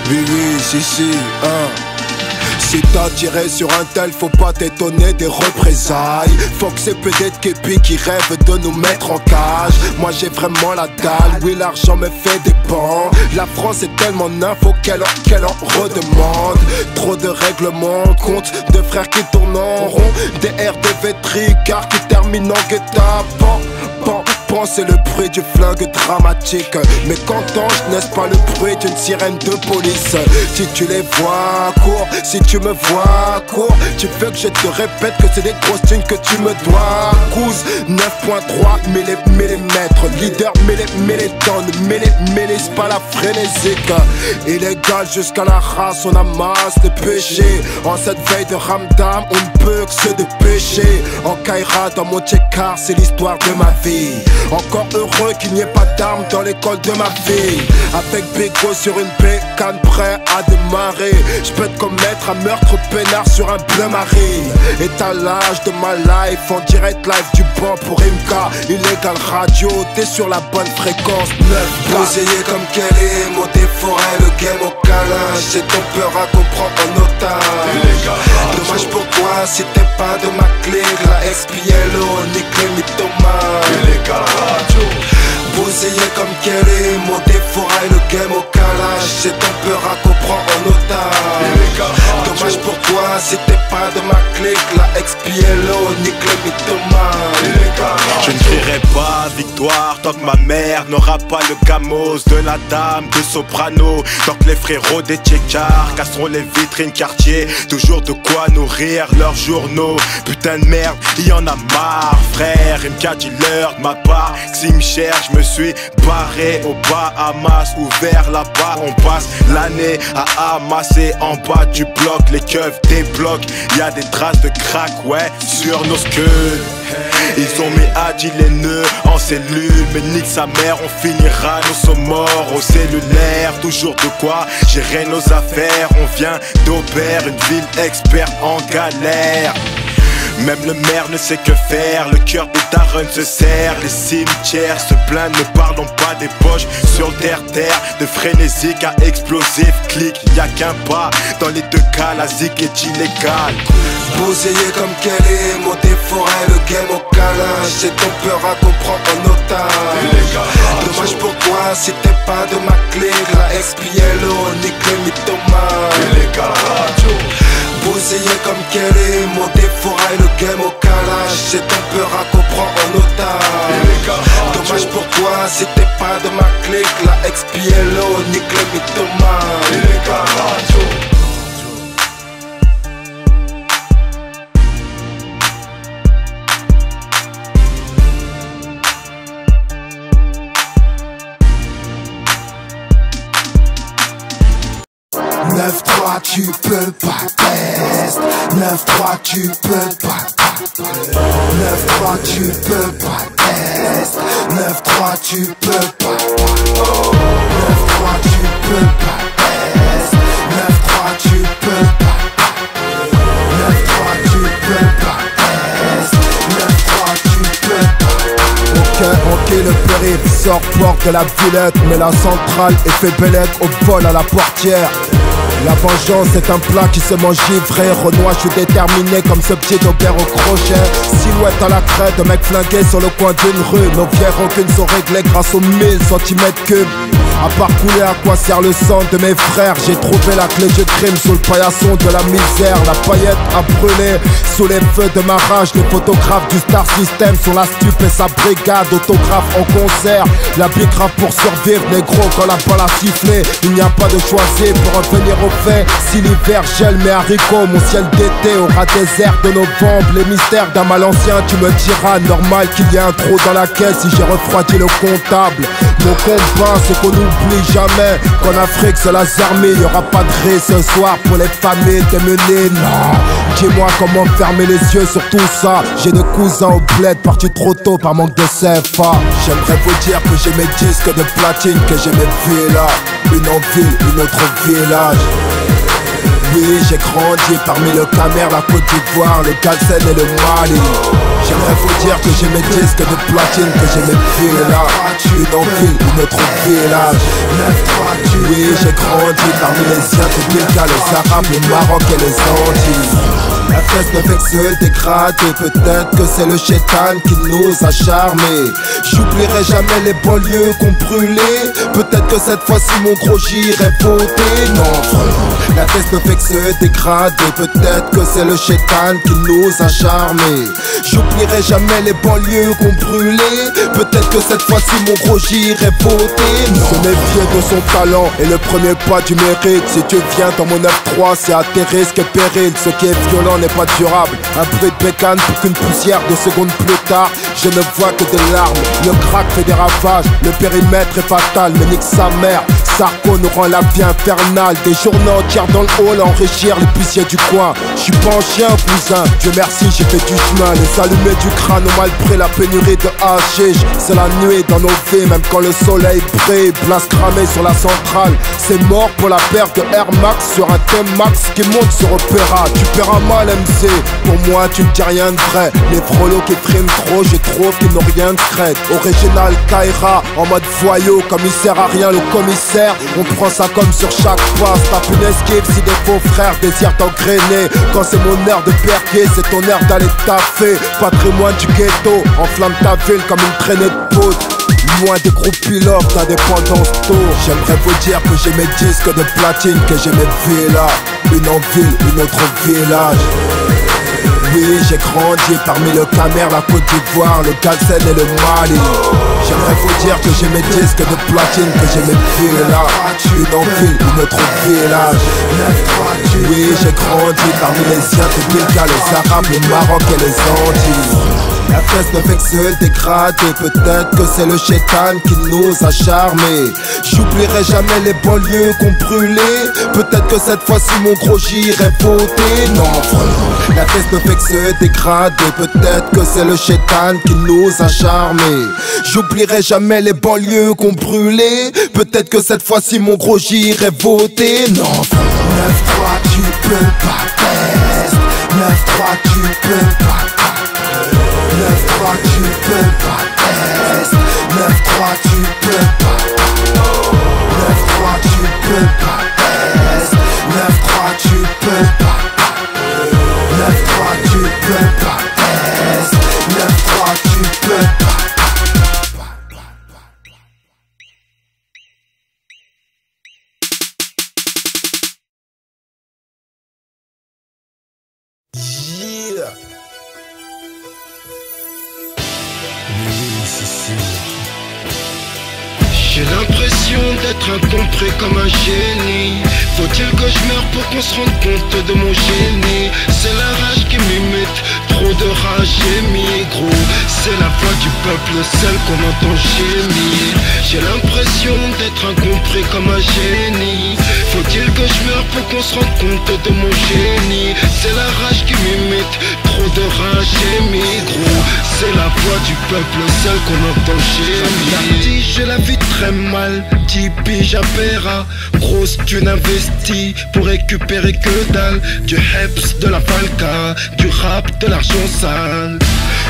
Oui, si, Si t'as tiré sur un tel, faut pas t'étonner des représailles. Fox et peut-être Képi qui rêvent de nous mettre en cage. Moi j'ai vraiment la dalle, oui l'argent me fait des bancs. La France est tellement nympho qu'elle en redemande. Trop de règlements, compte de frères qui tournent en rond. Des RDV tricards qui terminent en guet-apens. C'est le bruit du flingue dramatique. Mais qu'entends-je, n'est-ce pas le bruit d'une sirène de police? Si tu les vois, cours. Si tu me vois, cours. Tu veux que je te répète que c'est des grosses thunes que tu me dois? Couze 9.3 millimètres. Leader tonnes, c'est pas la frénésique. Illégal jusqu'à la race, on amasse des péchés. En cette veille de Ramdam, on ne peut que se dépêcher. En Kaira, dans mon Tchekar, c'est l'histoire de ma vie. Encore heureux qu'il n'y ait pas d'armes dans l'école de ma fille. Avec Bego sur une bécane prêt à démarrer. J'peux te commettre un meurtre peinard sur un bleu marine. Étalage de ma life en direct live du banc pour Imka. Illégal radio, t'es sur la bonne fréquence 9. Posé comme Kelly, mon déforé, le game au câlin. C'est ton peur à comprendre en otage. Dommage pour toi si t'es pas de ma clique. La XPLO, nique les mythomanes. Bousillé comme Kelly, mon défouraille, le game au calage. C'est ton peur à comprendre en otage. Dommage pour toi si t'es pas de ma clique. La XPLO, nique le mythomane. Je ne crierai pas victoire tant que ma mère n'aura pas le gamos de la dame de soprano. Tant que les frérots des Tchekars casseront les vitrines quartier. Toujours de quoi nourrir leurs journaux. Putain de merde, il y en a marre frère. MK dealer de ma part, s'il me cherche, je me suis barré au Bahamas. Ouvert là-bas, on passe l'année à amasser en bas du bloc. Les keufs débloquent, y'a des traces de crack, ouais, sur nos skulls. Ils ont mis à dire les nœuds en cellule. Mais nique sa mère, on finira nos sommes morts au cellulaire. Toujours de quoi gérer nos affaires. On vient d'Aubert, une ville experte en galère. Même le maire ne sait que faire, le cœur des darons se serre. Les cimetières se plaignent, ne parlons pas des poches sur le terre-terre. De frénésique à explosif, clic, y'a qu'un pas. Dans les deux cas, la zik est illégale. Bousillé comme Kelly, mon déforé, le game au câlin. C'est ton peur à comprendre en otage. Dommage pour toi si t'es pas de ma clique. La XPLO, nique le mythomane. Bousillé comme Kelly, mon défouraille, le game au calage. C'est ton peur à comprendre en otage. Dommage pour toi si t'es pas de ma clique. La XPLO, nique le mythomane. 9-3 tu peux pas test. 9-3 tu peux pas. 9-3 tu peux pas test. 9-3 tu peux pas. 9-3 tu peux pas test. 9-3 tu peux pas. 9-3 tu peux pas test. 9-3 tu peux pas. Ok, le périph' sort porte de la Villette. Mais la centrale est fait bellec au vol à la portière. La vengeance est un plat qui se mange givré. Renoir, je suis déterminé comme ce pied d'Aubert au crochet. Silhouette à la crête, de mec flingué sur le coin d'une rue. Nos vieilles rancunes sont réglées grâce aux 1000 cm3. À part couler, à quoi sert le sang de mes frères? J'ai trouvé la clé du crime sous le paillasson de la misère. La paillette a brûlé sous les feux de ma rage. Les photographes du Star System sont la stupe et sa brigade. Autographe en concert, la bicrave pour survivre. Négro quand la balle a sifflé, il n'y a pas de choisir pour revenir au fait. Si l'hiver gèle mes haricots, mon ciel d'été aura des airs de novembre. Les mystères d'un mal ancien, tu me diras normal qu'il y a un trou dans la caisse si j'ai refroidi le comptable. Mon combat c'est qu'on n'oublie jamais qu'en Afrique c'est la armée. Y'aura pas de riz ce soir pour les familles démunies. Non, dis-moi comment fermer les yeux sur tout ça. J'ai des cousins au bled partis trop tôt par manque de CFA. J'aimerais vous dire que j'ai mes disques de platine, que j'ai mes villas. Une en ville, une autre village. Oui, j'ai grandi parmi le Camer, la Côte d'Ivoire, le Galsen et le Mali. J'aimerais vous dire que j'ai mes disques de platine, que j'ai mes villas, une en ville, une autre village. Oui, j'ai grandi parmi les siens, les Bilka, les Arabes, le Maroc et les Antilles. La fesse ne fait que se dégrader, peut-être que c'est le chétan qui nous a charmés. J'oublierai jamais les banlieues qu'on brûlait, peut-être que cette fois-ci mon gros j'irai voter. Non frère, la fesse ne fait que se dégrader, peut-être que c'est le chétan qui nous a charmés. J'oublierai jamais les banlieues qu'on brûlait, peut-être que cette fois-ci mon gros j'irai voter. Se méfier de son talent et le premier pas du mérite. Si tu viens dans mon 9-3, c'est à tes risques et périls. Ce qui est violent n'est pas durable, un bruit de bécane pour qu'une poussière de secondes plus tard. Je ne vois que des larmes, le crack fait des ravages. Le périmètre est fatal, mais nique sa mère. Sarko nous rend la vie infernale. Des journées entières dans le hall à enrichir les puissiers du coin. J'suis pas un chien cousin, Dieu merci j'ai fait du chemin. Les allumés du crâne ont mal pris la pénurie de hashish. C'est la nuit dans nos vies, même quand le soleil brille. Place cramée sur la centrale, c'est mort pour la paire de Air Max sur un T-Max qui monte sur Opéra. Tu paieras mal MC, pour moi tu ne dis rien de vrai. Les frolos qui friment trop, je trouve qu'ils n'ont rien de crête. Original Kaira, en mode voyou, comme il sert à rien le commissaire. On prend ça comme sur chaque passe, tape une esquive si des faux frères désirent t'engrainer. Quand c'est mon heure de perquer, c'est ton heure d'aller taffer. Patrimoine du ghetto, enflamme ta ville comme une traînée de poudre. Loin des gros pilotes d'indépendance tour. J'aimerais vous dire que j'ai mes disques de platine, que j'ai mes villas, une en ville, une autre village. Oui, j'ai grandi parmi le Camer, la Côte d'Ivoire, le Galsen et le Mali. J'aimerais vous dire que j'ai mes disques de platine, que j'ai mes villas, une en ville, une autre village. Oui, j'ai grandi parmi les siens, les Bilka, les Arabes, le Maroc et les Antilles. La fesse ne fait que se dégrader, peut-être que c'est le chétan qui nous a charmés. J'oublierai jamais les banlieues qu'on brûlait, peut-être que cette fois-ci mon gros j'irai voter. Non frère, la fesse ne fait que se dégrader, peut-être que c'est le chétan qui nous a charmés. J'oublierai jamais les banlieues qu'on brûlait, peut-être que cette fois-ci mon gros j'irai voter. Non frère, 9-3 tu peux pas test, 9-3 tu peux pas. 9-3 tu peux pas test, 9-3 tu peux pas. 9-3 tu peux pas test, 9-3 tu peux pas. 9-3 tu peux pas test, 9-3 tu peux pas. J'ai l'impression d'être incompris comme un génie. Faut-il que je meure pour qu'on se rende compte de mon génie? C'est la rage qui m'imite, trop de rage j'ai mis gros. C'est la voix du peuple, celle qu'on entend gémir. J'ai l'impression d'être incompris comme un génie. Faut-il que je meure pour qu'on se rende compte de mon génie? C'est la rage qui m'imite, trop de rage j'ai mis gros. C'est la voix du peuple, celle qu'on entend gémir. J'ai la vie très mal, Tipeee j'appaiera. Grosse thune investie pour récupérer que dalle. Du heps, de la falca, du rap, de l'argent sale.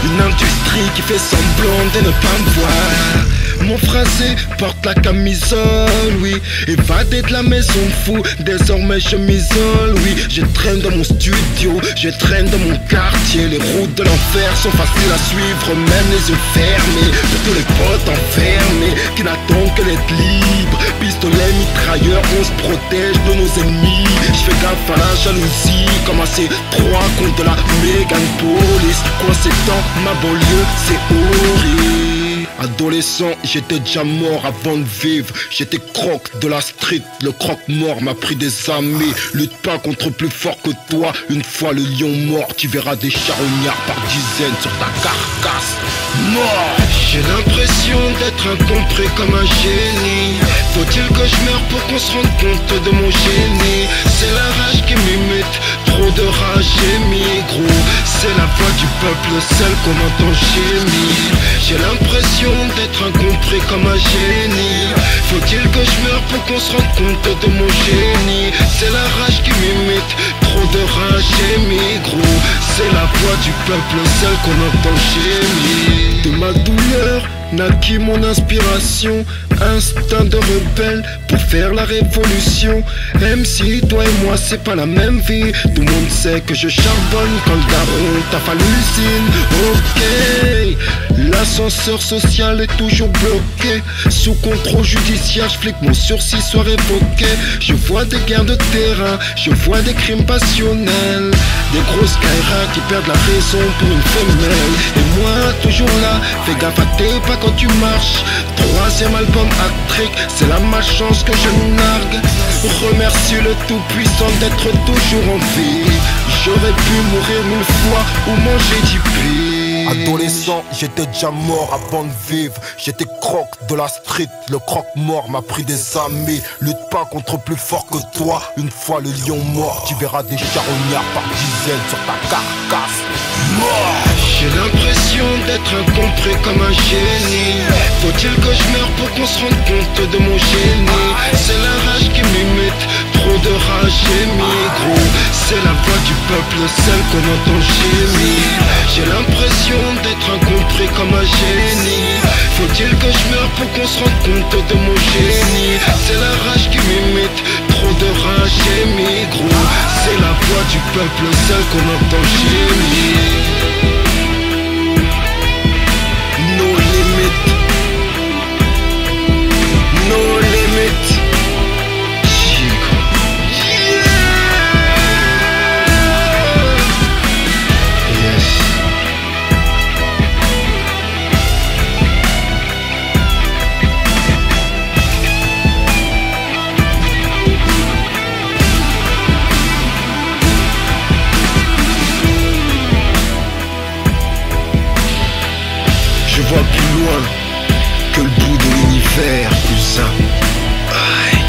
Une industrie qui fait semblant de ne pas me voir. Mon phrasé porte la camisole, oui. Évadé de la maison de fou, désormais je m'isole, oui. Je traîne dans mon studio, je traîne dans mon quartier. Les routes de l'enfer sont faciles à suivre, même les yeux fermés. Pour tous les potes enfermés, qui n'attendent que d'être libres. Pistolet, mitrailleur, on se protège de nos ennemis. Je fais gaffe à la jalousie, comme à ces trois contre de la mégan police. Coincé dans ma banlieue, c'est horrible. Adolescent, j'étais déjà mort avant de vivre. J'étais croque de la street, le croque-mort m'a pris des amis. Lutte pas contre plus fort que toi. Une fois le lion mort, tu verras des charognards par dizaines sur ta carcasse. Mort. J'ai l'impression d'être incompris comme un génie. Faut-il que je meure pour qu'on se rende compte de mon génie? C'est la rage qui m'imite, trop de rage j'ai mis gros. C'est la voix voix du peuple, celle qu'on entend gémir. J'ai l'impression d'être incompris comme un génie. Faut-il que je meure pour qu'on se rende compte de mon génie? C'est la rage qui m'imite, trop de rage gémie, gros. C'est la voix du peuple, celle qu'on entend gémir. De ma douleur naquit mon inspiration, instinct de rebelle pour faire la révolution. Même si toi et moi c'est pas la même vie, tout le monde sait que je charbonne quand le daron t'a hallucine. Ok, l'ascenseur social est toujours bloqué, sous contrôle judiciaire, je flic mon sursis soit révoqué. Je vois des guerres de terrain, je vois des crimes passionnels, des grosses Kaira qui perdent la raison pour une femelle. Et moi toujours là, fais gaffe à tes pas quand tu marches. Troisième album hat-trick, c'est la malchance que je nargue. Remercie le tout-puissant d'être toujours en vie. J'aurais pu mourir 1000 fois ou manger du pire. Adolescent, j'étais déjà mort avant de vivre. J'étais croque de la street, le croque-mort m'a pris des amis. Lutte pas contre plus fort que toi, une fois le lion mort, tu verras des charognards par dizaines sur ta carcasse. Mort. J'ai l'impression d'être incompris comme un génie. Faut-il que je meure pour qu'on se rende compte de mon génie? C'est la rage qui m'imite, trop de rage gémie, gros. C'est la voix du peuple, celle qu'on entend gémir. J'ai l'impression d'être incompris comme un génie. Faut-il que je meure pour qu'on se rende compte de mon génie? C'est la rage qui m'imite, trop de rage gémie, gros. C'est la voix du peuple, celle qu'on entend gémir. No limit, no limit. Chico. Yeah. Yes. Je vois plus loin que le bout de l'univers, cousin. Aïe.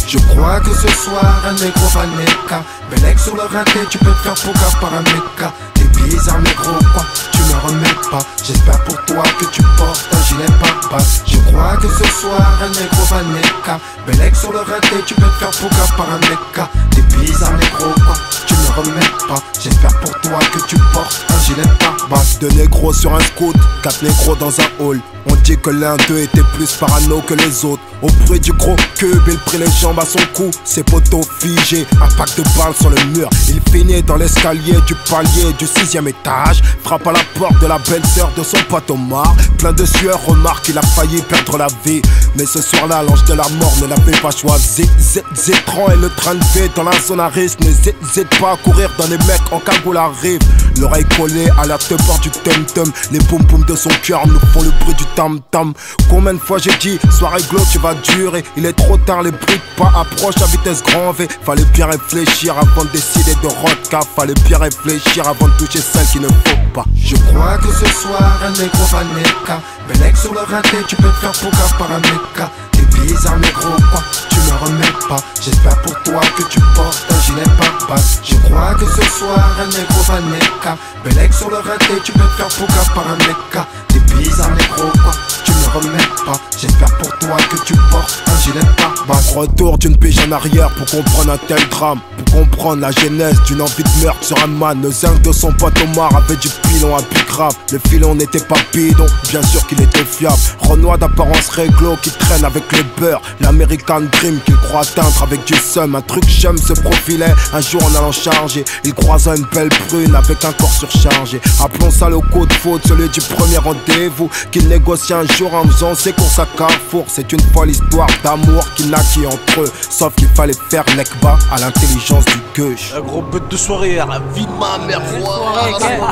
Je crois que ce soir un négro va neka. Belek sur le raté, tu peux te faire pouka par un méca. T'es bizarre négro quoi, tu me remets pas. J'espère pour toi que tu portes un gilet pare-balles. Je crois que ce soir un négro va neka. Belek sur le raté, tu peux te faire pouka par un méca. T'es bizarre négro quoi, tu me remets pas. J'espère pour toi que tu portes un gilet pare-balles. Deux négros sur un scout, 4 négros dans un hall. On dit que l'un d'eux était plus parano que les autres. Au bruit du gros cube, il prit les jambes à son cou. Ses poteaux figés, un pack de balles sur le mur. Il finit dans l'escalier du palier du 6e étage. Frappe à la porte de la belle-sœur de son pote Omar. Plein de sueur, remarque qu'il a failli perdre la vie. Mais ce soir-là, l'ange de la mort ne l'avait pas choisi. Zétran et le train de vie dans la zone à risque. N'hésite pas à courir dans les mecs en cagoule arrive. L'oreille collée à la teubeur du tum-tum. Les boum-boum de son cœur nous font le bruit du tam-tam. Combien de fois j'ai dit, soirée glauque, tu vas durer. Il est trop tard, les bruits de pas approchent à vitesse grand V. Fallait bien réfléchir avant de décider de rodka. Fallait bien réfléchir avant de toucher celle qu'il ne faut pas. Je crois que ce soir un négro va neka. Belek sur le raté, tu peux te faire pouka par un méca. T'es bizarre négro quoi, tu me remets pas. J'espère pour toi que tu portes un gilet pare-balles. Je crois que ce soir un négro va neka. Belek sur le raté, tu peux te faire pouka par un méca. T'es bizarre négro quoi, tu me remets pas. J'espère pour toi que tu portes un gilet pare-balles. Retour d'une pige en arrière pour comprendre un tel drame. Pour comprendre la genèse d'une envie de meurtre sur un man. Le zinc de son pote Omar avait du filon à plus grave. Le filon n'était pas bidon, bien sûr qu'il était fiable. Renoir d'apparence réglo qui traîne avec le beurre. L'American Dream qu'il croit atteindre avec du seum. Un truc chum se profilait un jour en allant charger. Il croisa une belle brune avec un corps surchargé. Appelons ça le code faute, celui du premier rendez-vous. Qu'il négocie un jour en faisant ses courses à Carrefour. C'est une folle histoire d'amour qui naquit entre eux. Sauf qu'il fallait faire nekba à l'intelligence du gueuche. Un gros bête de soirée, à la vie de ma mère.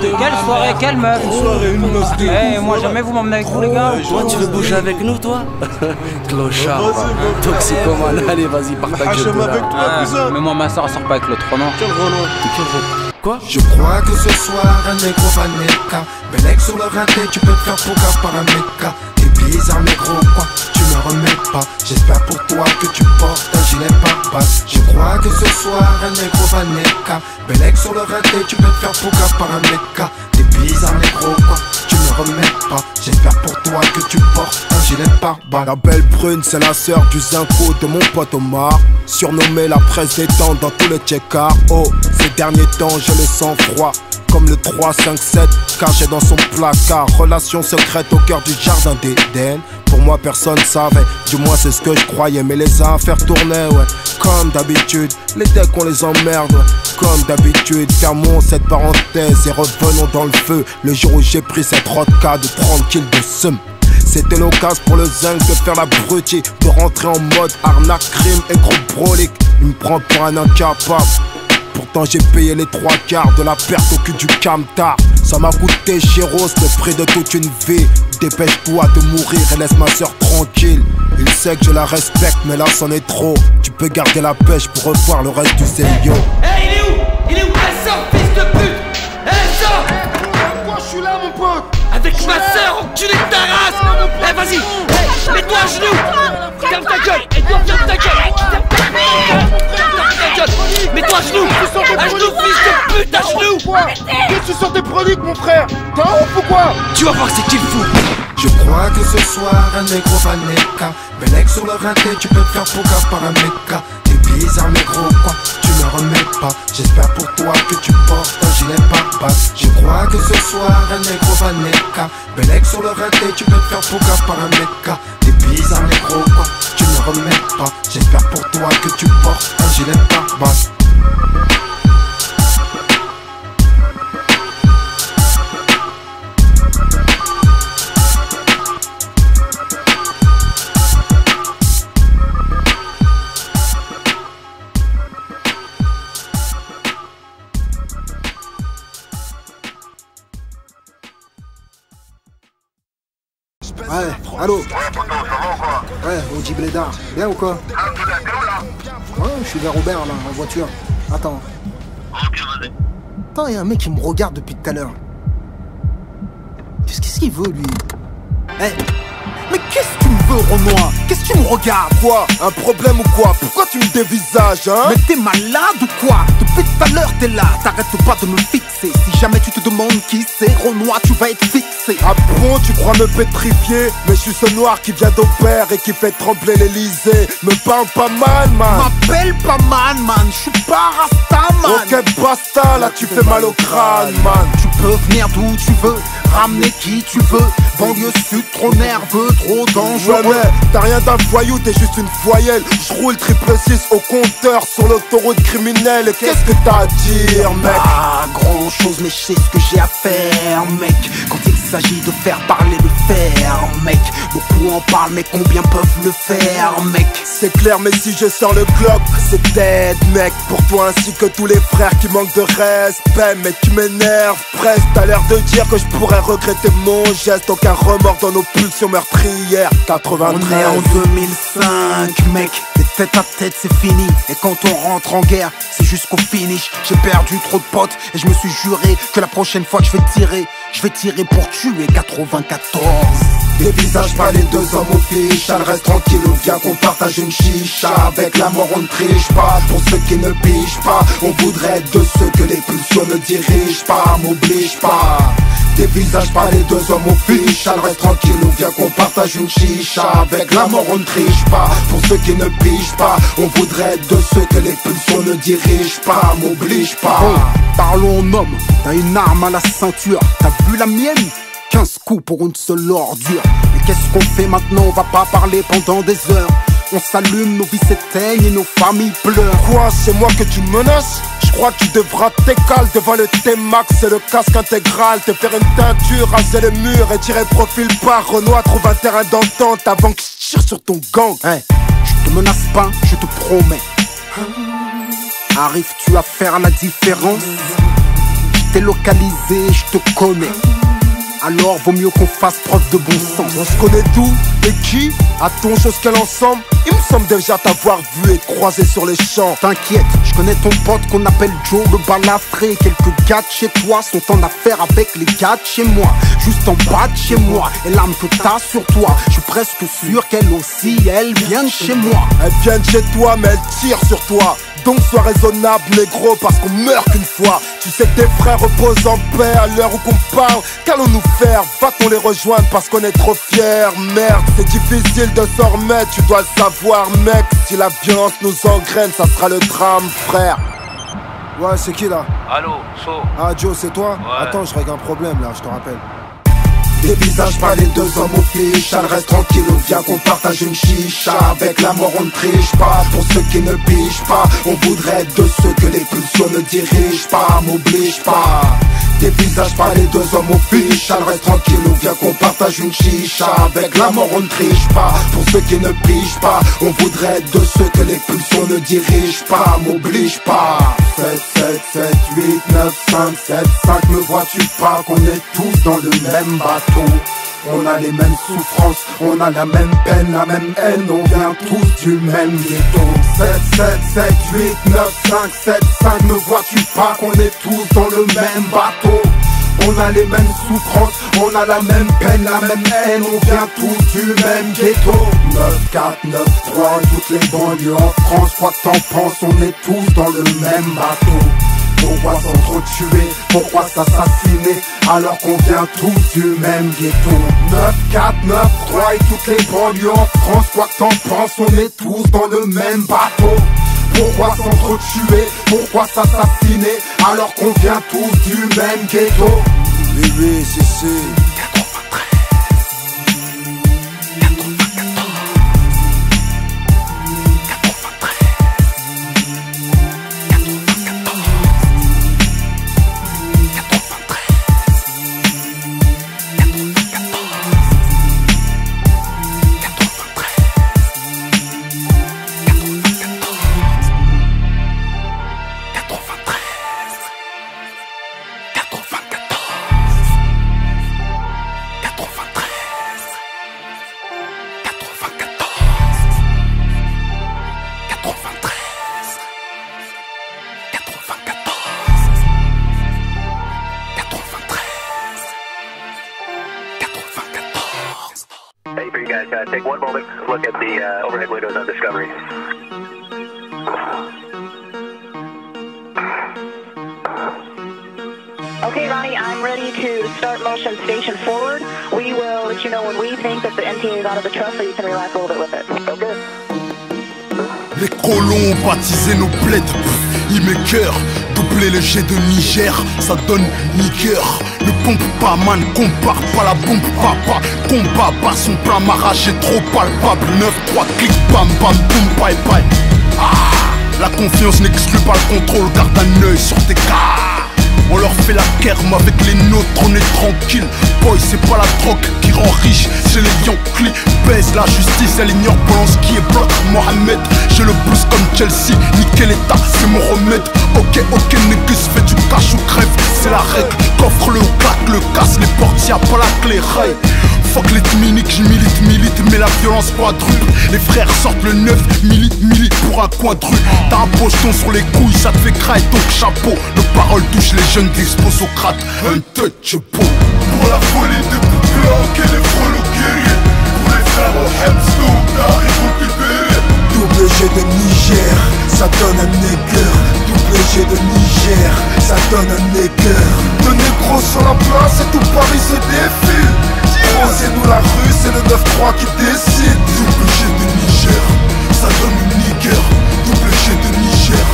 Quelle soirée, quelle meuf? Une soirée, une meuf de... Eh, moi jamais vous m'emmenez avec vous les gars. Toi tu veux bouger avec nous toi? Clochard, toxicomane, allez vas-y partage le avec toi cousin. Mais moi ma soeur sort pas avec l'autre Renan. Quel Renan? Quoi? Je crois que ce soir un négro va neka. Bellec sur le raté, tu peux te faire pouga par un méca. T'es bizarre négro quoi, tu me remets pas. J'espère pour toi que tu portes un gilet par basse. Je crois que ce soir un négro va neka. Bellec sur le raté, tu peux te faire pouga par un méca. T'es bizarre négro quoi, tu me remets pas. J'espère pour toi que tu portes un gilet par basse. La belle brune c'est la sœur du zinco de mon pote Omar. Surnommée la présidente dans tous les check-out. Oh, ces derniers temps je le sens froid comme le 357 caché dans son placard. Relation secrète au cœur du jardin d'Éden. Pour moi personne savait, du moins c'est ce que je croyais. Mais les affaires tournaient ouais, comme d'habitude. Les decks on les emmerde ouais, comme d'habitude. Fermons cette parenthèse et revenons dans le feu. Le jour où j'ai pris cette rodka de 30 kills de seum. C'était l'occasion pour le zinc de faire la brutie, de rentrer en mode arnaque, crime et gros brolique. Il me prend pour un incapable. Pourtant j'ai payé les 3 quarts de la perte au cul du camtar. Ça m'a coûté chéros le prix de toute une vie. Dépêche-toi de mourir et laisse ma soeur tranquille. Il sait que je la respecte mais là c'en est trop. Tu peux garder la pêche pour revoir le reste du CIO. Hey, il est où? Il est où? Elle sort, fils de pute! Elle sort! Pourquoi je suis là mon pote? Avec ma sœur, enculé de ta race! Eh, vas-y! Hey, mets-toi à genoux! Ferme ta gueule! Et toi, ferme ta gueule! Mets-toi à genoux! À genoux, fils de pute, à genoux! Qu'est-ce que tu sors des proliques mon frère? T'es un ouf ou quoi? Tu vas voir, c'est qu'il fout! Je crois que ce soir un négro va neka. Bellec sur le raté, tu peux te faire pouga par un méca. T'es bizarre négro quoi, tu me remets pas. J'espère pour toi que tu portes un gilet par basse. Je crois que ce soir un négro va neka. Bellec sur le raté, tu peux te faire pouga par un méca. T'es bizarre négro quoi, tu me remets pas. J'espère pour toi que tu portes un gilet par basse. Ouais, allô. Ouais, on dit Blédard. Bien ou quoi? Ouais, je suis vers Robert là, en voiture. Attends. Attends, y'a un mec qui me regarde depuis tout à l'heure. Qu'est-ce qu'il veut lui? Eh, mais qu'est-ce que tu me veux, Renoir? Qu'est-ce que tu me regardes? Quoi? Un problème ou quoi? Pourquoi tu me dévisages hein? Mais t'es malade ou quoi? Depuis tout à l'heure t'es là, t'arrêtes pas de me fixer. Si jamais tu te demandes qui c'est, Renoir, tu vas être fixé. Ah bon, tu crois me pétrifier? Mais je suis ce noir qui vient d'Aubert et qui fait trembler l'Elysée. Me parle pas man. M'appelle pas man, je suis pas Rasta, man. Ok, basta, là tu fais mal au crâne, man. Tu peux venir d'où tu veux, ramener qui tu veux. Banlieue sud, trop nerveux, trop dangereux. Ouais, mais t'as rien d'un voyou, t'es juste une voyelle. J'roule 666 au compteur sur l'autoroute criminelle. Et qu'est-ce que t'as à dire, mec? Pas grand chose, mais je sais ce que j'ai à faire, mec. Quand il s'agit de faire parler le fer, mec. Beaucoup en parlent, mais combien peuvent le faire, mec? C'est clair, mais si je sors le Glock, c'est dead, mec. Pour toi ainsi que tous les frères qui manquent de respect. Mais tu m'énerves, presque. T'as l'air de dire que je pourrais regretter mon geste. Aucun remords dans nos pulsions meurtrières. 93. On est en 2005, mec. Les tête à tête, c'est fini. Et quand on rentre en guerre, c'est jusqu'au finish. J'ai perdu trop de potes et je me suis juré que la prochaine fois que je vais tirer pour tuer 94. Des visages pas les deux hommes au fiche. Elle reste tranquille ou viens qu'on partage une chicha. Avec la mort on ne triche pas. Pour ceux qui ne pigent pas, on voudrait être de ceux que les pulsions ne dirigent pas. M'oblige pas. Des visages pas les deux hommes au fiche. Elle reste tranquille ou viens qu'on partage une chicha. Avec la mort on ne triche pas. Pour ceux qui ne pigent pas, on voudrait être de ceux que les pulsions ne dirigent pas. M'oblige pas. Parlons en homme, t'as une arme à la ceinture. T'as vu la mienne? 15 coups pour une seule ordure. Mais qu'est-ce qu'on fait maintenant? On va pas parler pendant des heures. On s'allume, nos vies s'éteignent et nos familles pleurent. Quoi, c'est moi que tu menaces? Je crois que tu devras t'écaler devant le T-Max et le casque intégral. Te faire une teinture, raser le mur et tirer profil par Renoir. Trouve un terrain d'entente avant que je tire sur ton gang. Hey, je te menace pas, je te promets. Arrives-tu à faire la différence? Je t'ai localisé, je te connais. Alors vaut mieux qu'on fasse preuve de bon sens. On se connaît d'où et qui? A-t-on chose qu'elle ensemble? Il me semble déjà t'avoir vu et croisé sur les champs. T'inquiète, je connais ton pote qu'on appelle Joe le balafré. Quelques gars de chez toi sont en affaire avec les gars de chez moi. Juste en bas de chez moi, et l'arme que t'as sur toi, je suis presque sûr qu'elle aussi, elle vient de chez moi. Elle vient de chez toi mais elle tire sur toi. Donc sois raisonnable négro parce qu'on meurt qu'une fois. Tu sais que tes frères reposent en paix à l'heure où qu'on parle. Qu'allons-nous faire? Va-t-on les rejoindre parce qu'on est trop fiers? Merde, c'est difficile de s'en remettre, tu dois le savoir mec. Si la violence nous engraine, ça sera le drame frère. Ouais, c'est qui là? Allô, So. Ah Joe, c'est toi? Ouais. Attends, je règle un problème là, je te rappelle. Des visages, pas les deux hommes au fiche. Elle reste tranquille, on vient qu'on partage une chicha. Avec la mort on ne triche pas. Pour ceux qui ne pigent pas, on voudrait être de ceux que les pulsions ne dirigent pas. M'oblige pas. Des visages, pas les deux hommes au fiche. Elle reste tranquille, on vient qu'on partage une chicha. Avec la mort on ne triche pas. Pour ceux qui ne pigent pas, on voudrait être de ceux que les pulsions ne dirigent pas. M'oblige pas. 7, 7, 7, 8, 9, 5, 7, 5. Me vois-tu pas qu'on est tous dans le même bateau? On a les mêmes souffrances, on a la même peine, la même haine. On vient tous du même ghetto. 7, 7, 7, 8, 9, 5, 7, 5. Ne vois-tu pas qu'on est tous dans le même bateau? On a les mêmes souffrances, on a la même peine, la même haine. On vient tous du même ghetto. 9, 4, 9, 3, toutes les banlieues en France. Quoi que t'en penses, on est tous dans le même bateau. Pourquoi s'entretuer? Pourquoi s'assassiner? Alors qu'on vient tous du même ghetto. 9, 4, 9, 3 et toutes les banlieues en France. Quoi que t'en penses, on est tous dans le même bateau. Pourquoi s'entretuer? Pourquoi s'assassiner? Alors qu'on vient tous du même ghetto. Bébé, c'est Hey, for you guys, take one moment, look at the overhead windows on Discovery. Okay, Ronnie, I'm ready to start motion station forward. We will let you know when we think that the NTA is out of the truss so you can relax a little bit with it. Okay. Les colons ont baptisé nos plaids, ils m'écœurent. Doubler le jet de Niger, ça donne Niger. Ne pompe pas man, compare pas la bombe papa. Combat pas son plan marrage est trop palpable. 9-3 clic, bam bam boum bye bye. Ah, la confiance n'exclut pas le contrôle, garde un œil sur tes cas. On leur fait la guerre, mais avec les nôtres on est tranquille. Boy, c'est pas la drogue qui rend riche, c'est les Yankees. Baise la justice, elle ignore Polanski et bloque Mohamed. J'ai le blues comme Chelsea, nickel état, c'est mon remède. Ok, négus, fais du cash ou crève, c'est la règle. Coffre le claque, le casse, les portes, y'a pas la clé, rail. Fuck les miniques, j'milite, mais la violence quadruple. Les frères sortent le 9, milite pour un coin de rue. T'as un pocheton sur les couilles, ça te fait crailler, donc chapeau. Nos paroles touchent les jeunes d'expos au crâne, untouchable. Pour la folie de Blanc et les frelots guerriers. Pour les frères au Hemslow, d'arrive récupérer. Double G de Niger, ça donne un nègre. Double G de Niger, ça donne un nègre. De négros sur la place et tout Paris se défile. Posez-nous la rue, c'est le 9-3 qui décide. Double G de Niger, ça donne une nigger. Double G de Niger,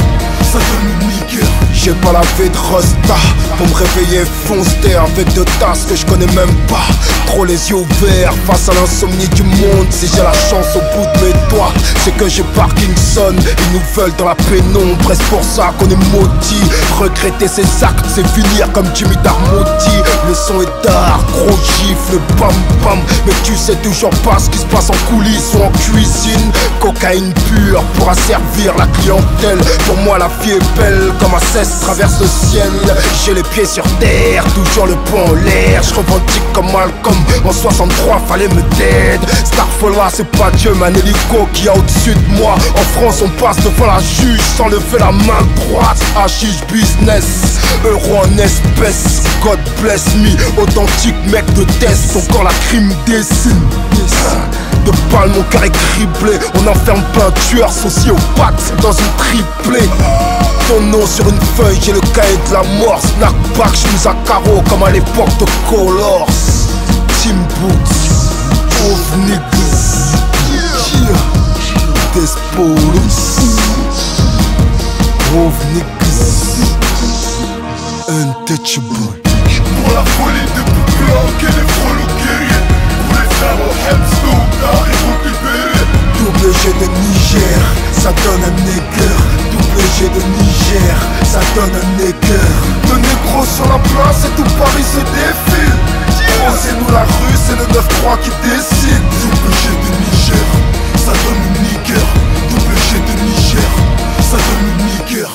ça donne une nigger. J'ai pas la vie de Rasta. Pour me réveiller foncer avec deux tasses que je connais même pas. Trop les yeux ouverts face à l'insomnie du monde. Si j'ai la chance au bout de mes doigts, c'est que j'ai Parkinson. Ils nous veulent dans la pénombre, est-ce pour ça qu'on est maudit? Regretter ses actes, c'est finir comme Jimmy Darmody. Le son est d'art, gros gifle, bam bam. Mais tu sais toujours pas ce qui se passe en coulisses ou en cuisine. Cocaïne pure pourra servir la clientèle. Pour moi la vie est belle comme un cesse traverse le ciel. J'ai les pieds sur terre, toujours le poing en l'air. Je revendique comme Malcolm, en 63 fallait me dead. Starfall c'est pas Dieu mais un hélico qui a au-dessus de moi. En France on passe devant la juge sans lever la main droite. Hashish business, euro en espèces. God bless me, authentique mec de test. Ton corps la crime dessine. De balles mon cœur est criblé. On enferme plein de tueurs sociopathes dans une triplée. Ton nom sur une feuille, j'ai le cahier de la mort. Snackback, j'suis à carreau comme à l'époque de Colors. Team Boots, Ouf niggas, Despolos, Ouf niggas, Untouchable. Pour la folie de Blanc et les frelots guerriers. Pour les frères au Hemslow, ils vont libérer. Double G de Niger, ça donne un nègre. Double G de Niger, ça donne un nègre. Le négro sur la place et tout Paris se défile. C'est nous la rue, c'est le 9-3 qui décide. Double G de Niger, ça donne une nigger. Double G de Niger, ça donne une nigger.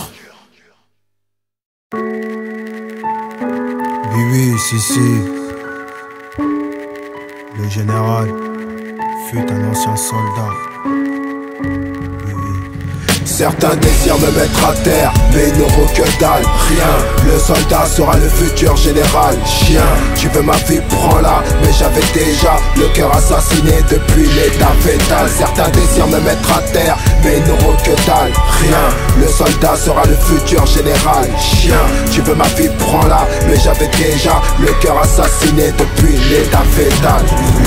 Oui, si. Le général fut un ancien soldat. Certains désirent me mettre à terre, mais ils n'auront que dalle, rien. Le soldat sera le futur général. Chien, tu veux ma vie, prends-la. Mais j'avais déjà le cœur assassiné depuis l'état fétal. Certains désirent me mettre à terre, mais ils n'auront que dalle, rien. Le soldat sera le futur général. Chien, tu veux ma vie, prends-la. Mais j'avais déjà le cœur assassiné depuis l'état fétal.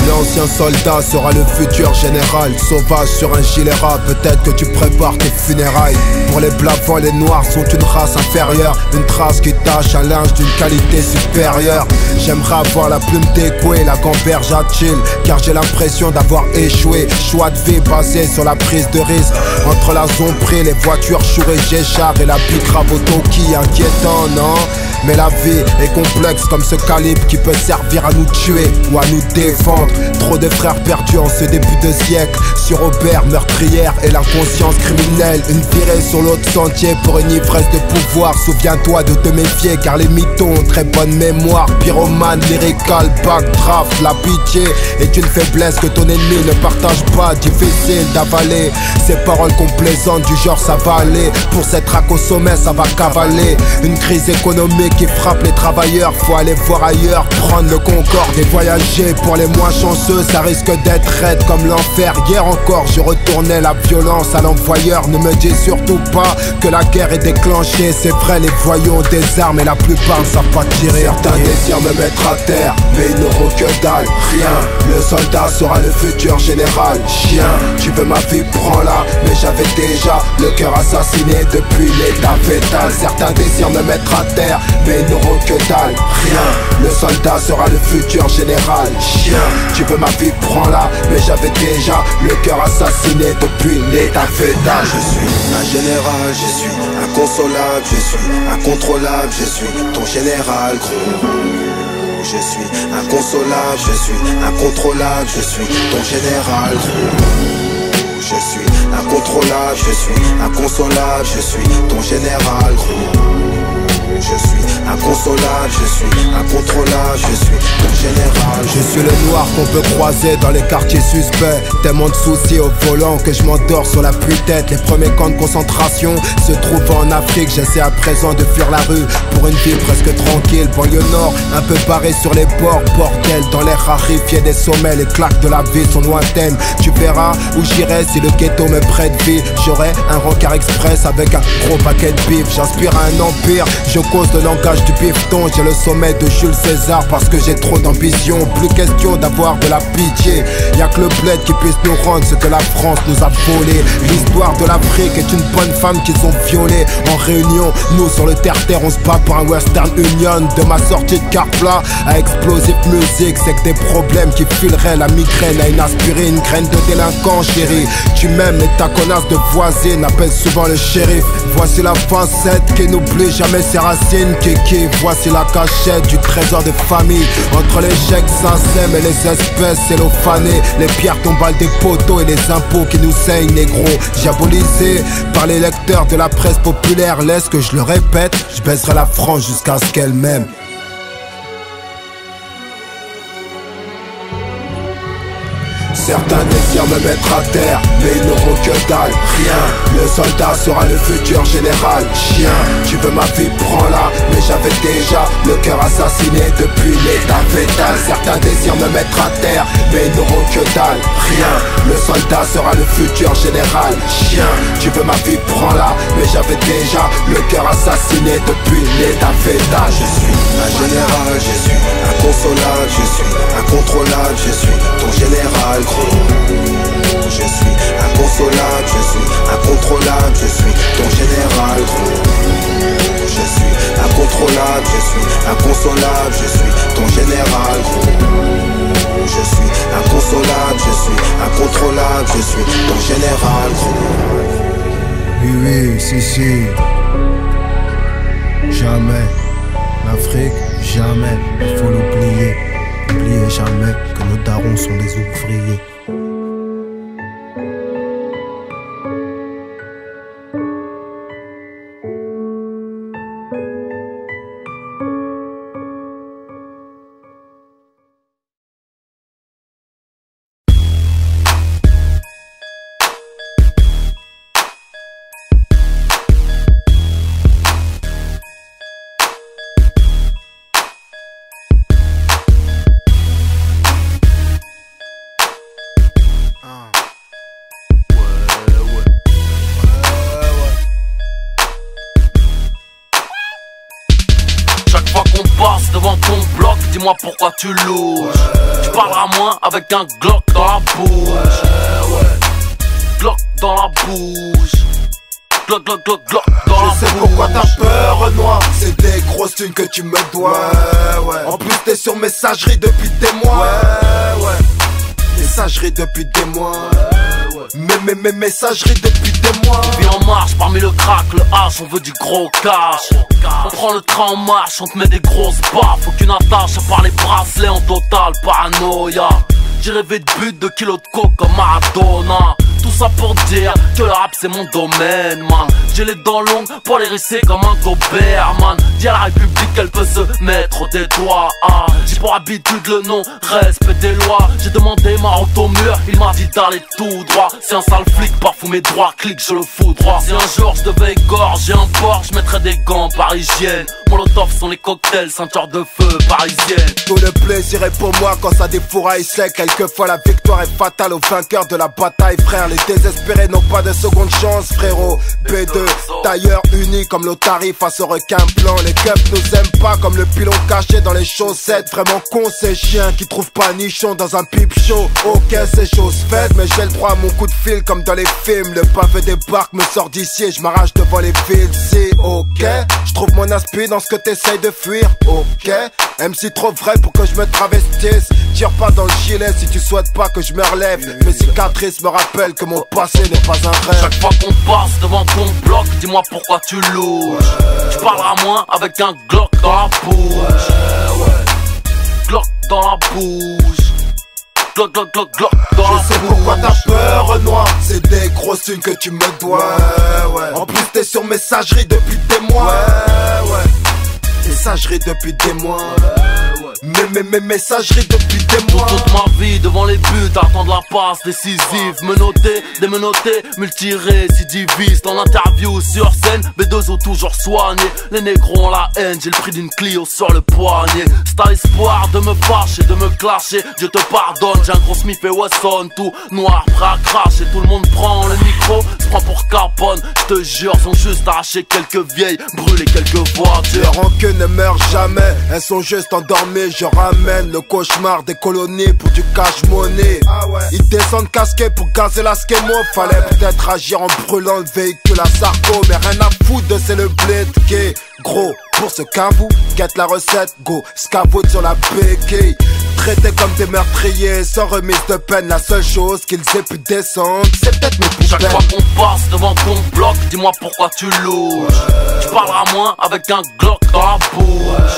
L'ancien soldat sera le futur général. Sauvage sur un gilet ras, peut-être que tu prépares tes funérailles. Pour les blavants, les noirs sont une race inférieure. Une trace qui tache un linge d'une qualité supérieure. J'aimerais avoir la plume d'écoué, la gamberge à chill, car j'ai l'impression d'avoir échoué. Choix de vie basé sur la prise de risque. Entre la zombrie, les voitures chourées, j'écharpe et la pique Rabotoki, inquiétant, non? Mais la vie est complexe comme ce calibre qui peut servir à nous tuer ou à nous défendre. Trop de frères perdus en ce début de siècle. Sur Aubert, meurtrière et l'inconscience criminelle. Une virée sur l'autre sentier pour une ivresse de pouvoir. Souviens-toi de te méfier car les mythos ont très bonne mémoire. Pyromane, lyrical, backdraft, la pitié est une faiblesse que ton ennemi ne partage pas. Difficile d'avaler ces paroles complaisantes du genre ça va aller. Pour cette traque au sommet ça va cavaler. Une crise économique qui frappe les travailleurs, faut aller voir ailleurs, prendre le Concorde et voyager. Pour les moins chanceux, ça risque d'être raide comme l'enfer. Hier encore, je retournais la violence à l'envoyeur. Ne me dis surtout pas que la guerre est déclenchée. C'est vrai, les voyous ont des armes et la plupart ne savent pas tirer. Certains désirent me mettre à terre, mais ils n'auront que dalle, rien. Le soldat sera le futur général. Chien, tu veux ma vie, prends-la. Mais j'avais déjà le cœur assassiné depuis l'état fétal. Certains désirent me mettre à terre, mais ils n'auront que dalle, rien. Le soldat sera le futur général. Chien, tu veux ma vie, prends-la. Mais j'avais déjà le cœur assassiné depuis l'état fétal. Je suis un général, je suis inconsolable, je suis incontrôlable, je suis ton général, gros. Je suis inconsolable, je suis incontrôlable, je suis ton général, gros. Je suis incontrôlable, je suis inconsolable, je suis ton général, gros. Je suis inconsolable, je suis incontrôlable, je suis ton général. Je suis le noir qu'on peut croiser dans les quartiers suspects. Tellement de soucis au volant que je m'endors sur la pluie-tête. Les premiers camps de concentration se trouvent en Afrique. J'essaie à présent de fuir la rue pour une vie presque tranquille. Banlieue nord, un peu barré sur les bords. Bordel, dans l'air raréfié des sommets. Les claques de la ville sont lointaines. Tu verras où j'irai si le ghetto me prête vie. J'aurai un rencard express avec un gros paquet de bif. J'inspire à un empire, je cause le langage du bifton. J'ai le sommet de Jules César parce que j'ai trop d'ambition. Plus question d'avoir de la pitié. Y'a que le bled qui puisse nous rendre ce que la France nous a volé. L'histoire de l'Afrique est une bonne femme qu'ils ont violée. En réunion, nous sur le terre-terre on se bat pour un Western Union. De ma sortie de Carpla à Explosive Music, c'est que des problèmes qui fileraient la migraine à une aspirine. Graine de délinquant chérie, tu m'aimes mais ta connasse de voisine appelle souvent le shérif. Voici la facette qui n'oublie jamais ses racines. Kiki, voici la cachette du trésor de famille. Entre les chèques SACEM et les espèces cellophanées, les pierres tombales des poteaux et les impôts qui nous saignent négro. Diabolisé par les lecteurs de la presse populaire, laisse que je le répète, je baisserai la France jusqu'à ce qu'elle m'aime. Certains désirent me mettre à terre, mais ils n'auront que dalle, rien. Le soldat sera le futur général. Chien, tu veux ma vie, prends-la. Mais j'avais déjà le cœur assassiné depuis l'état fétal. Certains désirent me mettre à terre, mais ils n'auront que dalle, rien. Le soldat sera le futur général. Chien, tu veux ma vie, prends-la. Mais j'avais déjà le cœur assassiné depuis l'état fétal. Je suis un général, je suis inconsolable, je suis incontrôlable, je suis ton général. Je suis inconsolable, je suis incontrôlable, je suis ton général. Je suis incontrôlable, je suis inconsolable, je suis ton général. Je suis inconsolable, je suis incontrôlable, je suis ton général. Oui, oui, si. Jamais, l'Afrique, jamais, il faut l'oublier. N'oubliez jamais que nos darons sont des ouvriers. Devant ton bloc, dis-moi pourquoi tu louches. Tu parleras moins avec un Glock dans la bouche. Glock dans la bouche. Glock dans la bouche. Je sais pourquoi t'as peur, Renoir. C'est des grosses thunes que tu me dois. En plus t'es sur messagerie depuis des mois. Messagerie depuis des mois. Mes messageries depuis des mois. On vit en marche parmi le crack, le hache, on veut du gros cash. On prend le train en marche, on te met des grosses baffes. Aucune attache à part les bracelets en total paranoïa. J'ai rêvé de but, de kilos de coke comme Maradona. Tout ça pour dire que le rap c'est mon domaine, man. J'ai les dents longues pour les risser comme un Doberman. Dis à la République qu'elle peut se mettre des doigts. J'ai pour habitude le non-respect des lois. J'ai demandé ma route au mur, il m'a dit d'aller tout droit. C'est un sale flic, parfois mes droits clics, je le fous droit. Si un jour je devais égorger un porc, je mettrais des gants parisiennes. Molotov sont les cocktails, ceinture de feu parisienne. Tout le plaisir est pour moi quand ça défouraille sec. Quelquefois la victoire est fatale aux vainqueurs de la bataille, frère. Les désespérés n'ont pas de seconde chance, frérot. B2, tailleur uni comme l'Otari face au requin blanc. Les keufs nous aiment pas comme le pilon caché dans les chaussettes. Vraiment con ces chiens qui trouvent pas nichon dans un pipe show. Ok, c'est chose faite, mais j'ai le droit à mon coup de fil comme dans les films. Le pavé débarque, me sort d'ici et je m'arrache devant les fils. Si, ok, je trouve mon aspi dans ce que t'essayes de fuir. Ok, MC trop vrai pour que je me travestisse. Tire pas dans le gilet si tu souhaites pas que je me relève. Mes cicatrices me rappellent que mon passé n'est pas un rêve. Chaque fois qu'on passe devant ton bloc, dis-moi pourquoi tu louches. Tu parleras moins avec un Glock dans la bouche. Glock dans la bouche. Glock dans la bouche. Je sais pourquoi t'as peur, Renoir. C'est des grosses thunes que tu me dois. En plus t'es sur messagerie depuis des mois. Messagerie depuis des mois. Mes messageries depuis des mois. Toute ma vie devant les buts, attendre la passe décisive. Menotté, démenotté, multirécidiviste. En interview sur scène, B2 deux os toujours soignés. Les négros ont la haine, j'ai le prix d'une Clio sur le poignet. C'est à l'espoir de me fâcher, de me clasher. Dieu te pardonne, j'ai un gros Smith et Wesson, tout noir, prêt à cracher. Tout le monde prend le micro, se prend pour Capone. Je te jure, sont juste arracher quelques vieilles, brûler quelques voitures. Les rancunes ne meurent jamais, elles sont juste endormies. Je ramène le cauchemar des colonies pour du cash-money. Ils descendent casqués pour gazer la skémo. Fallait peut-être agir en brûlant le véhicule à Sarko. Mais rien à foutre de c'est le bled gay. Gros, pour ce cavou, guette la recette, go, scavoute sur la béquille. Traités comme des meurtriers, sans remise de peine. La seule chose qu'ils aient pu descendre, c'est peut-être mes poubelles. Chaque fois qu'on passe devant ton bloc, dis-moi pourquoi tu louches. Tu parleras moins avec un Glock dans la bouche.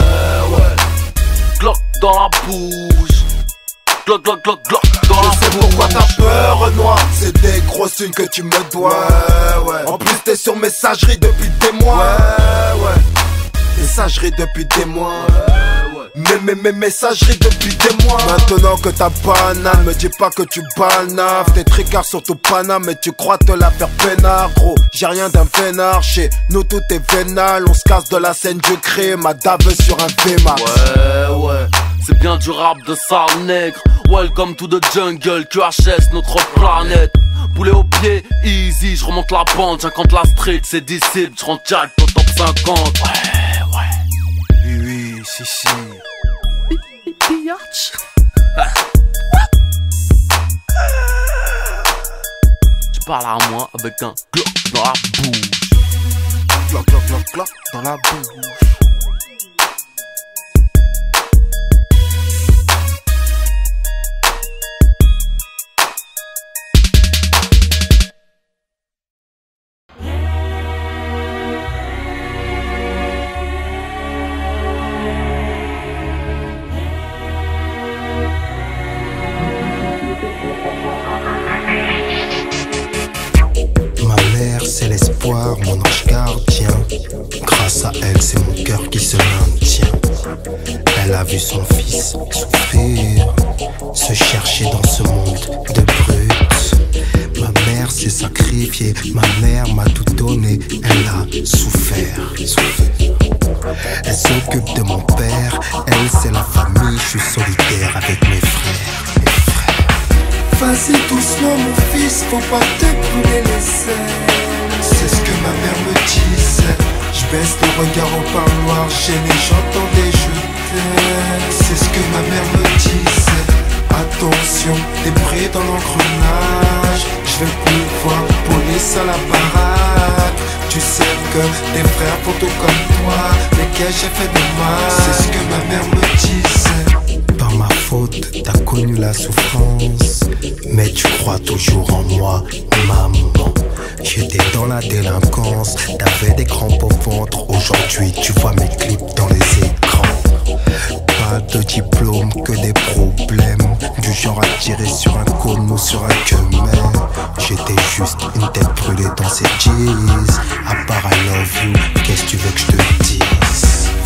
Glock dans la bouche. Glock, glock, glock, glock dans la bouche. Je sais pourquoi t'as peur, Renoir. C'est des grosses thunes que tu me dois. En plus t'es sur messagerie depuis des mois. Messagerie depuis des mois. Mais messagerie depuis des mois. Maintenant que ta banane, me dis pas que tu balnaves. T'es tricard sur ton paname, mais tu crois te la faire peinard. Gros, j'ai rien d'un vénard. Chez nous tout est vénal. On se casse de la scène du crime. Ma dave sur un VMAX. Ouais, c'est bien du rap de sale nègre. Welcome to the jungle, QHS, notre planète. Boulet au pied, easy, je remonte la pente. 50 la street, c'est disciple, je rentre direct au top 50. Oui, si. Biatch. Tu parles à moi avec un Glock dans la bouche. Glock, glock, glock, glock dans la bouche. C'est l'espoir, mon ange gardien. Grâce à elle, c'est mon cœur qui se maintient. Elle a vu son fils souffrir, se chercher dans ce monde de brutes. Ma mère s'est sacrifiée, ma mère m'a tout donné. Elle a souffert. Elle s'occupe de mon père, elle c'est la famille. Je suis solidaire avec mes frères. Vas-y doucement mon fils, faut pas te brûler les ailes. C'est ce que ma mère me disait. Je baisse le regard au parloir, gêné, j'entendais je t'aime. C'est ce que ma mère me disait. Attention, t'es pris dans l'engrenage. Je vais pouvoir police à la baraque. Tu sais que tes frères font tout comme toi, lesquels j'ai fait de mal. C'est ce que ma mère me disait. Par ma faute, t'as connu la souffrance, mais tu crois toujours en moi, maman. J'étais dans la délinquance, t'avais des crampes au ventre. Aujourd'hui, tu vois mes clips dans les écrans. Pas de diplôme, que des problèmes. Du genre à tirer sur un cône ou sur un quemer. J'étais juste une tête brûlée dans ces jeans. À part I love you, qu'est-ce que tu veux que je te dise?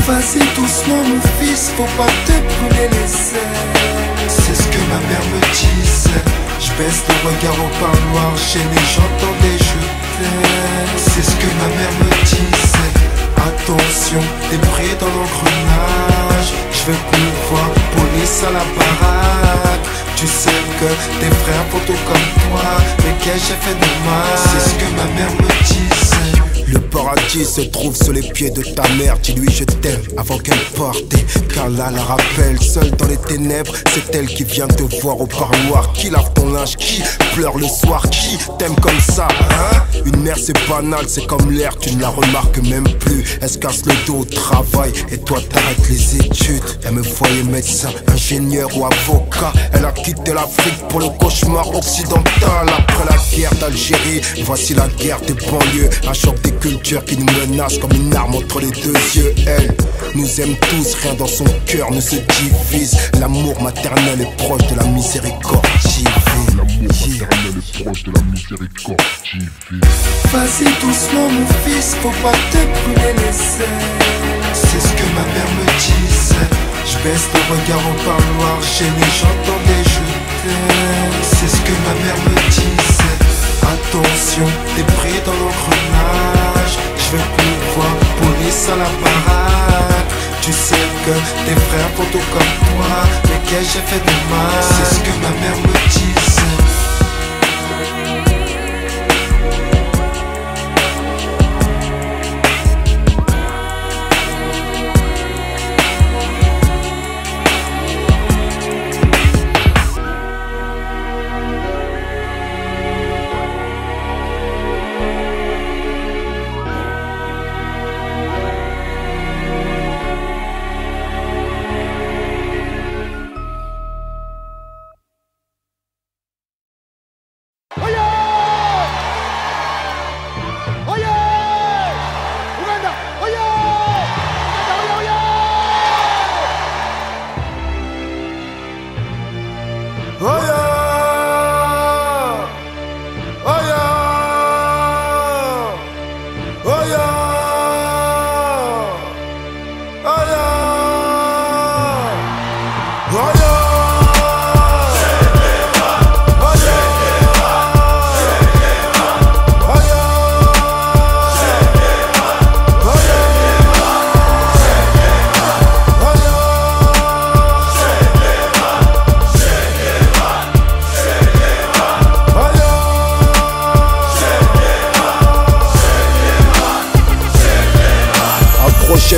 Vas-y doucement mon fils, faut pas te brûler les ailes. C'est ce que ma mère me disait. Je baisse le regard au parloir, gêné, j'entendais je t'aime. C'est ce que ma mère me disait. Attention, t'es pris dans l'engrenage. Je vais pouvoir police à la baraque. Tu sais que tes frères font tout comme toi, lesquels j'ai fait de mal. C'est ce que ma mère me disait. Le paradis se trouve sous les pieds de ta mère. Dis-lui je t'aime avant qu'elle parte. Car là la rappelle, seule dans les ténèbres. C'est elle qui vient te voir au parloir. Qui lave ton linge, qui pleure le soir. Qui t'aime comme ça, hein? Une mère c'est banal, c'est comme l'air, tu ne la remarques même plus. Elle se casse le dos au travail et toi t'arrêtes les études. Elle me voyait médecin, ingénieur ou avocat. Elle a quitté l'Afrique pour le cauchemar occidental. Après la guerre d'Algérie, voici la guerre des banlieues. Un choc des cultures qui nous menace comme une arme entre les deux yeux. Elle nous aime tous, rien dans son cœur ne se divise. L'amour maternel est proche de la miséricorde divine. L'amour maternel est proche de la miséricorde divine. Vas-y doucement mon fils, faut pas te brûler les ailes. C'est ce que ma mère me disait. Je baisse le regard au parloir, gêné, j'entendais je t'aime. C'est ce que ma mère me disait. Attention, t'es pris dans l'engrenage. Je vais pouvoir à la baraque. Tu sais que tes frères font tout comme toi, mais que j'ai fait de mal. C'est ce que ma mère me disait.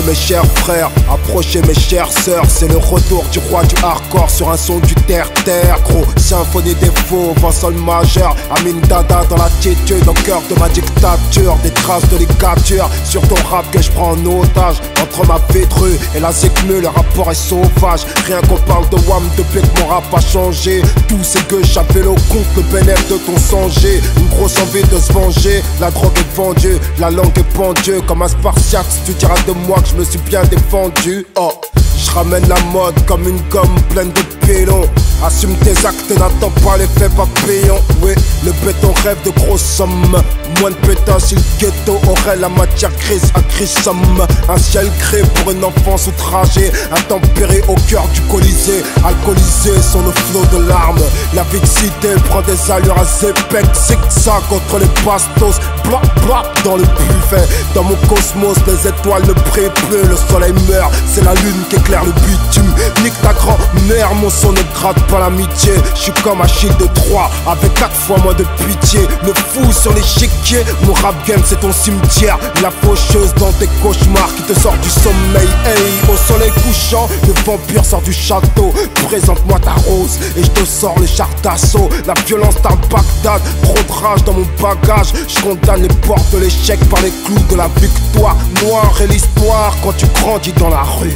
Mes chers frères, approchez mes chères sœurs. C'est le retour du roi du hardcore sur un son du terre-terre. Gros, symphonie des faux, vent sol majeur. Amin Dada dans l'attitude, au cœur de ma dictature. Des traces de ligature sur ton rap que je prends en otage. Entre ma védrue et la zikmu, le rapport est sauvage. Rien qu'on parle de WAM depuis que mon rap a changé. Tout c'est que j'avais le compte, le bénéfice de ton songer. Une grosse envie de se venger. La drogue est vendue, la langue est pendue. Comme un spartiate, tu diras de moi que je me suis bien défendu. Oh, je ramène la mode comme une gomme pleine de pilons. Assume tes actes, n'attends pas l'effet papillon. Oui, le béton rêve de grosses sommes. Moins de pétas si le ghetto aurait la matière grise à grissomme. Un ciel gris pour une enfance outragée, intempérée au cœur du Colisée. Alcoolisé sur le flot de larmes. La vie de cité prend des allures à zépec. Zigzag contre les bastos. Bla bla dans le buffet. Dans mon cosmos, les étoiles ne brillent plus. Le soleil meurt, c'est la lune qui éclaire le bitume. Nique ta grand-mère, mon son ne gratte pas l'amitié. Je suis comme Achille de Troie, avec 4 fois moins de pitié. Le fou sur l'échiquier, mon rap game c'est ton cimetière. La faucheuse dans tes cauchemars qui te sort du sommeil. Hey, au soleil couchant, le vampire sort du château. Présente-moi ta rose et je te sors les chars d'assaut. La violence d'un Bagdad, trop de rage dans mon bagage. Je condamne les portes de l'échec par les clous de la victoire. Noire est l'histoire quand tu grandis dans la rue.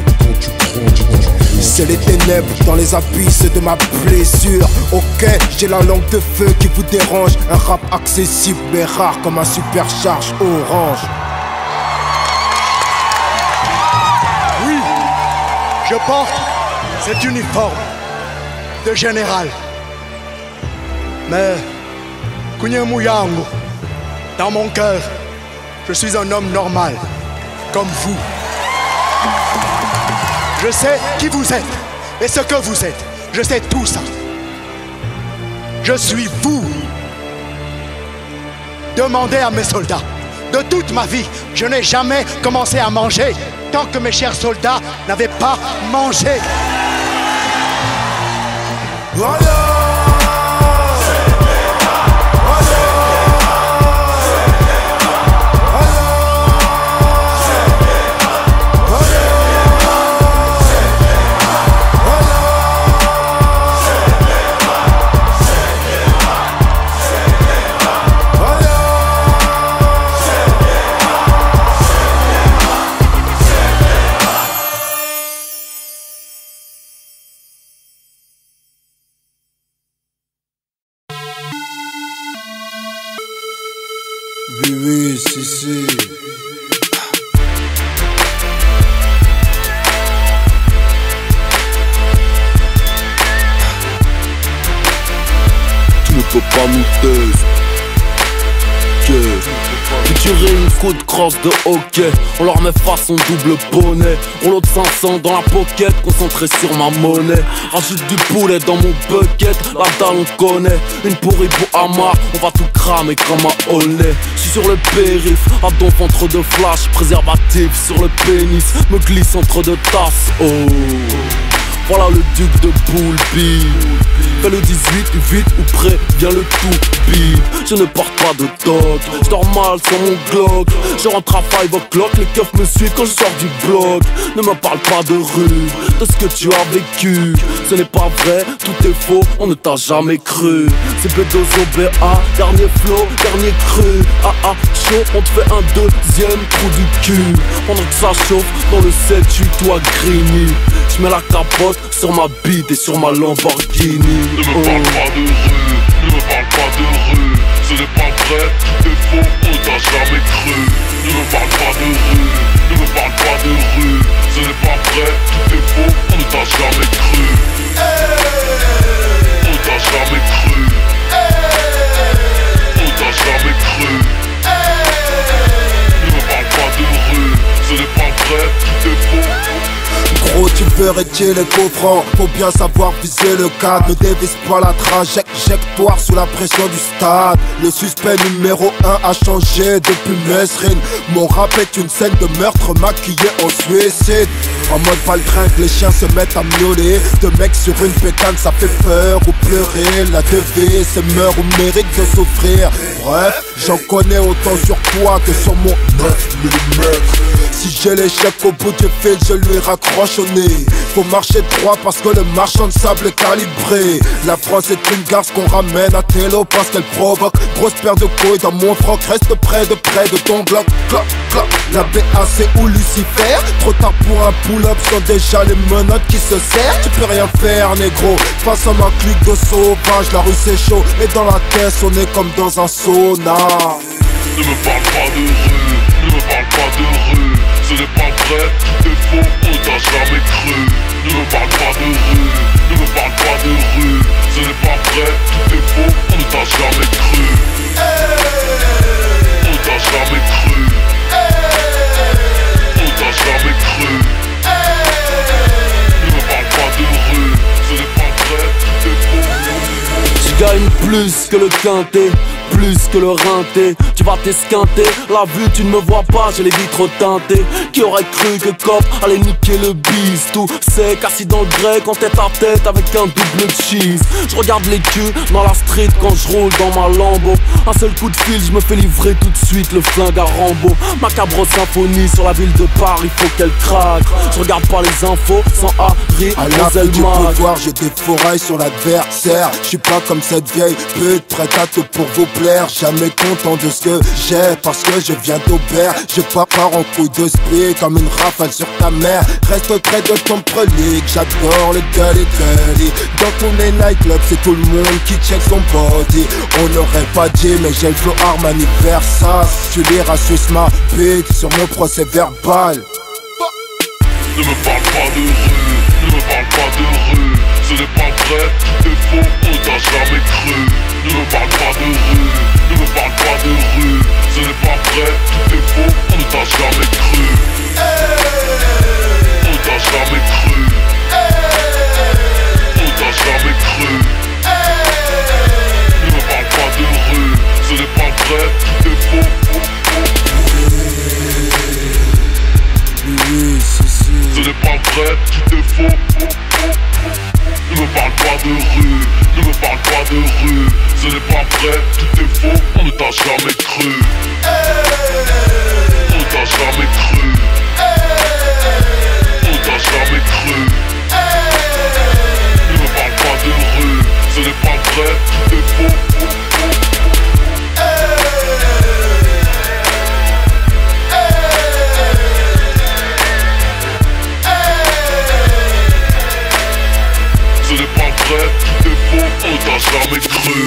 C'est les ténèbres dans les abysses de ma blessure. Ok, j'ai la langue de feu qui vous dérange. Un rap accessible mais rare comme un supercharge orange. Oui, je porte cet uniforme de général. Mais, Kunyamuyango, dans mon cœur, je suis un homme normal, comme vous. Je sais qui vous êtes et ce que vous êtes. Je sais tout ça. Je suis vous. Demandez à mes soldats. De toute ma vie, je n'ai jamais commencé à manger tant que mes chers soldats n'avaient pas mangé. Oui, si. Tu ne peux pas nous tester. Futurer une côte crosse de hockey. On leur met façon double bonnet. Rouleau de 500 dans la pocket, concentré sur ma monnaie. Rajoute du poulet dans mon bucket, la dalle on connaît. Une pourrie pour Amar, on va tout cramer comme un Olay. J'suis sur le périph', à donf entre deux flashs. Préservatif sur le pénis, me glisse entre deux tasses. Oh, voilà le duc de Poulby. Fais le 18, vite ou près, viens le tout bip. Je ne porte pas de toc, je dors mal sur mon Glock. Je rentre à 5 o'clock, les keufs me suivent quand je sors du bloc. Ne me parle pas de rue, de ce que tu as vécu. Ce n'est pas vrai, tout est faux, on ne t'a jamais cru. C'est B2OBA, dernier flow, dernier cru. Ah chaud, on te fait un deuxième trou du cul. Pendant que ça chauffe, dans le 7-8 toi grigny. Je mets la capote sur ma bite et sur ma Lamborghini. Ne me parle pas de rue, ne me parle pas de rue. Ce n'est pas vrai, tout est faux, on ne t'a jamais cru. Ne me parle pas de rue, ne me parle pas de rue. Ce n'est pas vrai, tout est faux, on ne t'a jamais cru. On ne t'a jamais cru. On ne t'a jamais cru. Ne me parle pas de rue, ce n'est pas vrai, tout est faux. Gros, tu veux retirer les coffrants, faut bien savoir viser le cadre. Ne dévisse pas la trajectoire sous la pression du stade. Le suspect numéro 1 a changé depuis Mesrine. Mon rap est une scène de meurtre maquillée en suicide. En mode paltringue, les chiens se mettent à miauler. Deux mecs sur une pétane, ça fait peur ou pleurer. La devise, c'est meurt ou mérite de souffrir. Bref, j'en connais autant sur toi que sur mon 9 mm. Si j'ai l'échec au bout du fil, je lui raccroche au nez. Faut marcher droit parce que le marchand de sable est calibré. La France est une garce qu'on ramène à Télo parce qu'elle provoque. Grosse paire de couilles dans mon froc, reste près de ton bloc. Cloc, cloc. La BAC ou Lucifer, trop tard pour un pull-up, sont déjà les menottes qui se serrent. Tu peux rien faire négro, face à ma clique de sauvage. La rue c'est chaud et dans la caisse on est comme dans un sauna. Ne me parle pas de rue, ne me parle pas de rue. Ce n'est pas vrai, tout est faux, on ne t'a jamais cru. Ne me parle pas de rue, ne me parle pas de rue. Ce n'est pas vrai, tout est faux, on ne t'a jamais cru. On ne t'a jamais cru. On ne t'a jamais cru. Ne me parle pas de rue, ce n'est pas vrai, tout est faux. Tu gagnes plus que le quintet, plus que le rinté. Tu vas t'esquinter, la vue tu ne me vois pas, j'ai les vitres teintées. Qui aurait cru que Cop allait niquer le bis? Tout sec, assis dans le grec en tête à tête avec un double cheese. Je regarde les culs dans la street quand je roule dans ma Lambo. Un seul coup de fil, je me fais livrer tout de suite le flingue à Rambo. Macabre symphonie sur la ville de Paris, faut qu'elle craque. Je regarde pas les infos sans Harry, à la vue du pouvoir, j'ai des fourrailles sur l'adversaire. Je suis pas comme cette vieille pute prête à tout pour vous plaire. Jamais content de ce que j'ai parce que je viens d'Aubert. Je pars en couille de speed comme une rafale sur ta mère. Reste près de ton prelique, j'adore le gully. Dans tous les nightclubs c'est tout le monde qui check son body. On n'aurait pas dit mais j'ai le flow Armani Versace. Tu liras suce ma bite sur mon procès verbal. Ne me parle pas de rue, ne me parle pas de rue. Ce n'est pas vrai, tout est faux, on ne t'a jamais cru. Ne me parle pas de rue, ne me parle pas de rue. Ce n'est pas vrai, tout est faux, on ne t'a jamais cru. On ne t'a jamais cru. On ne t'a jamais cru. Ne me parle pas de rue, ce n'est pas vrai, tout est faux. Ce n'est pas vrai, tout est faux. Ne me parle pas de rue, ne me parle pas de rue. Ce n'est pas vrai, tout est faux, on ne t'a jamais cru. On ne t'a jamais cru. On ne t'a jamais cru. Ne me parle pas de rue, ce n'est pas vrai, tout est faux. Ce n'est pas vrai, tout est faux, on ne t'a jamais cru.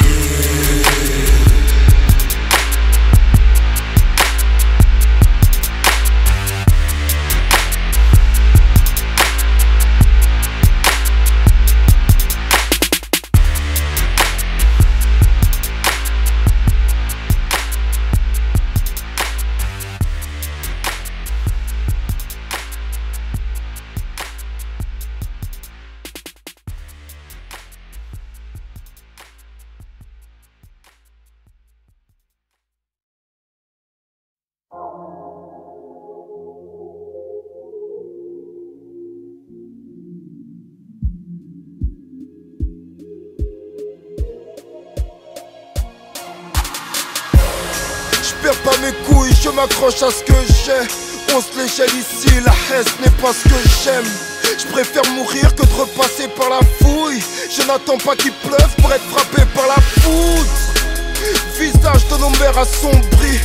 pas mes couilles, je m'accroche à ce que j'ai. On se les gèle ici, la haine n'est pas ce que j'aime. Je préfère mourir que de repasser par la fouille. Je n'attends pas qu'il pleuve pour être frappé par la foudre. Visage de nos mères assombri.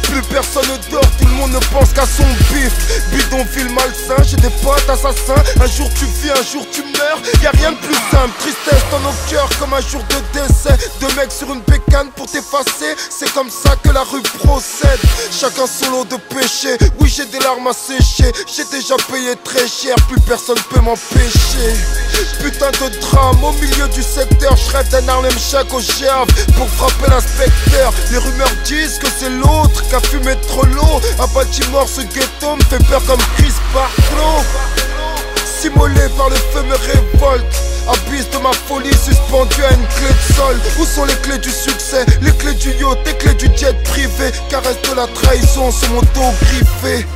Plus personne ne dort, tout le monde ne pense qu'à son bif. Bidonville malsain, j'ai des potes assassins. Un jour tu vis, un jour tu meurs. Y'a rien de plus simple, tristesse dans nos cœurs comme un jour de décès. Deux mecs sur une bécane pour t'effacer. C'est comme ça que la rue procède. Chacun son lot de péché. Oui, j'ai des larmes à sécher. J'ai déjà payé très cher, plus personne peut m'empêcher. Putain de drame au milieu du secteur. Je rêve d'un Harlem Shake au Géave pour frapper l'inspecteur. Les rumeurs disent que c'est l'autre qu'a fumé trop l'eau. À Baltimore, ce ghetto me fait peur comme Chris Barlow. Simolé par le feu me révolte. Abysse de ma folie suspendue à une clé de sol. Où sont les clés du succès, les clés du yacht, les clés du jet privé? Caresse de la trahison sur mon dos griffé.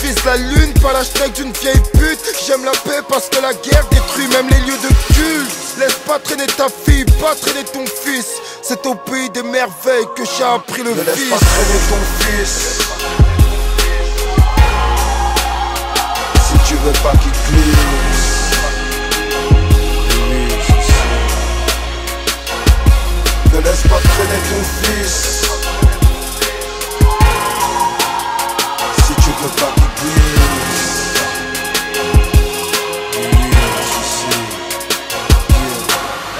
Vise la lune, pas l'hashtag d'une vieille pute. J'aime la paix parce que la guerre détruit même les lieux de culte. Laisse pas traîner ta fille, pas traîner ton fils. C'est au pays des merveilles que j'ai appris le vice. Ne laisse pas traîner ton fils. Si tu veux pas qu'il glisse. Oui, je sais. Ne laisse pas traîner ton fils. Si tu veux pas qu'il glisse. Oui, je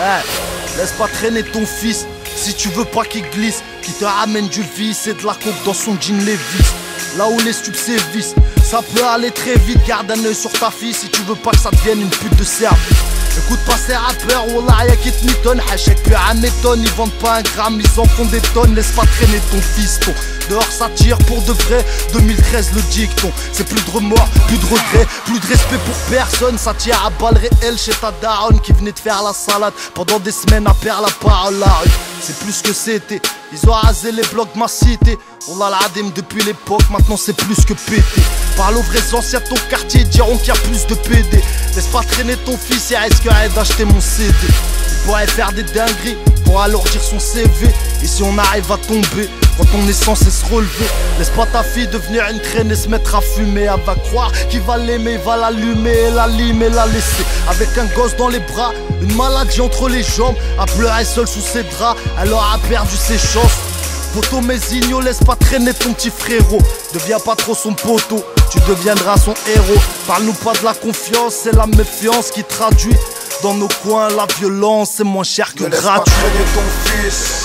sais. Laisse pas traîner ton fils si tu veux pas qu'il glisse. Qui te ramène du vice et de la coke dans son jean Levi's. Là où les stupes sévissent, ça peut aller très vite. Garde un œil sur ta fille si tu veux pas que ça devienne une pute de service. Écoute pas ces rappeurs, wallah y'a qui te mitonne. Hachek puis à métonne, ils vendent pas un gramme, ils en font des tonnes. Laisse pas traîner ton fiston. Dehors ça tire pour de vrai, 2013 le dicton. C'est plus de remords, plus de regrets, plus de respect pour personne. Ça tire à balles réelles chez ta daronne qui venait de faire la salade pendant des semaines à perdre la parole. C'est plus que c'était, ils ont rasé les blocs de ma cité. On a l'adem depuis l'époque, maintenant c'est plus que pété. Parle aux vrais anciens de ton quartier, ils diront qu'il y a plus de PD. Laisse pas traîner ton fils et risquerait d'acheter mon CD. Il pourrait faire des dingueries pour alourdir son CV. Et si on arrive à tomber quand on est censé se relever, laisse pas ta fille devenir une traîne et se mettre à fumer. Elle va croire qu'il va l'aimer, il va l'allumer, et la limer, la laisser. Avec un gosse dans les bras, une maladie entre les jambes, à pleurer seule sous ses draps, elle aura perdu ses chances. Poto Mesigno, laisse pas traîner ton petit frérot. Deviens pas trop son poteau, tu deviendras son héros. Parle-nous pas de la confiance, c'est la méfiance qui traduit. Dans nos coins, la violence c'est moins cher que gratuit. Ne laisse pas traîner ton fils.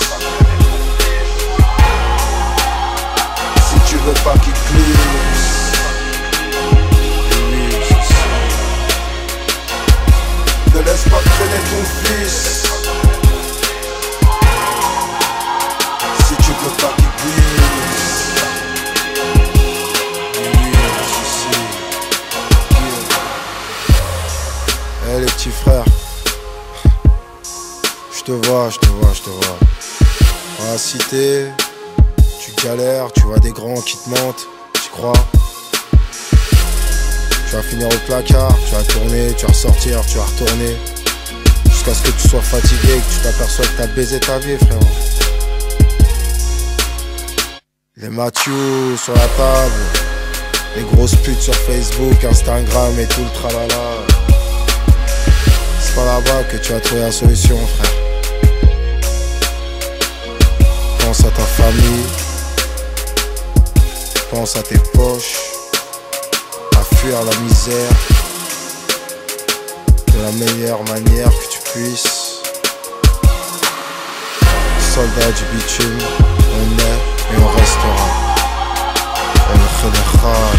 Si tu veux pas qu'il glisse. Oui, je sais. Ne laisse pas traîner ton fils. Si tu veux pas qu'il glisse. Oui, je sais. Eh les petits frères, je te vois. Dans la cité, tu galères, tu vois des grands qui te mentent, tu crois. Tu vas finir au placard, tu vas tourner, tu vas ressortir, tu vas retourner. Jusqu'à ce que tu sois fatigué et que tu t'aperçois que t'as baisé ta vie, frérot. Les Mathieu sur la table, les grosses putes sur Facebook, Instagram et tout le tralala. C'est pas là-bas que tu vas trouver la solution, frère. Pense à ta famille, pense à tes poches, à fuir la misère de la meilleure manière que tu puisses. Soldats du bitume, on est et on restera. El Khenekhan.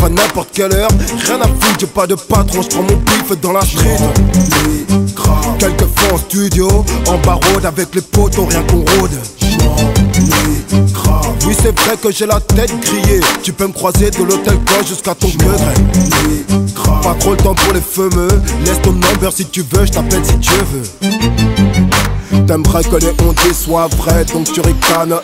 À n'importe quelle heure, rien à foutre, j'ai pas de patron, j'prends mon pif dans la street. Quelquefois en studio, en barode avec les potos, rien qu'on rôde. Oui c'est vrai que j'ai la tête grillée, tu peux me croiser de l'hôtel Gauche jusqu'à ton degré. Pas trop le temps pour les fameux, laisse ton number si tu veux, j't'appelle si Dieu veut. T'aimerais que les ondées soient vraies, donc tu ricanes.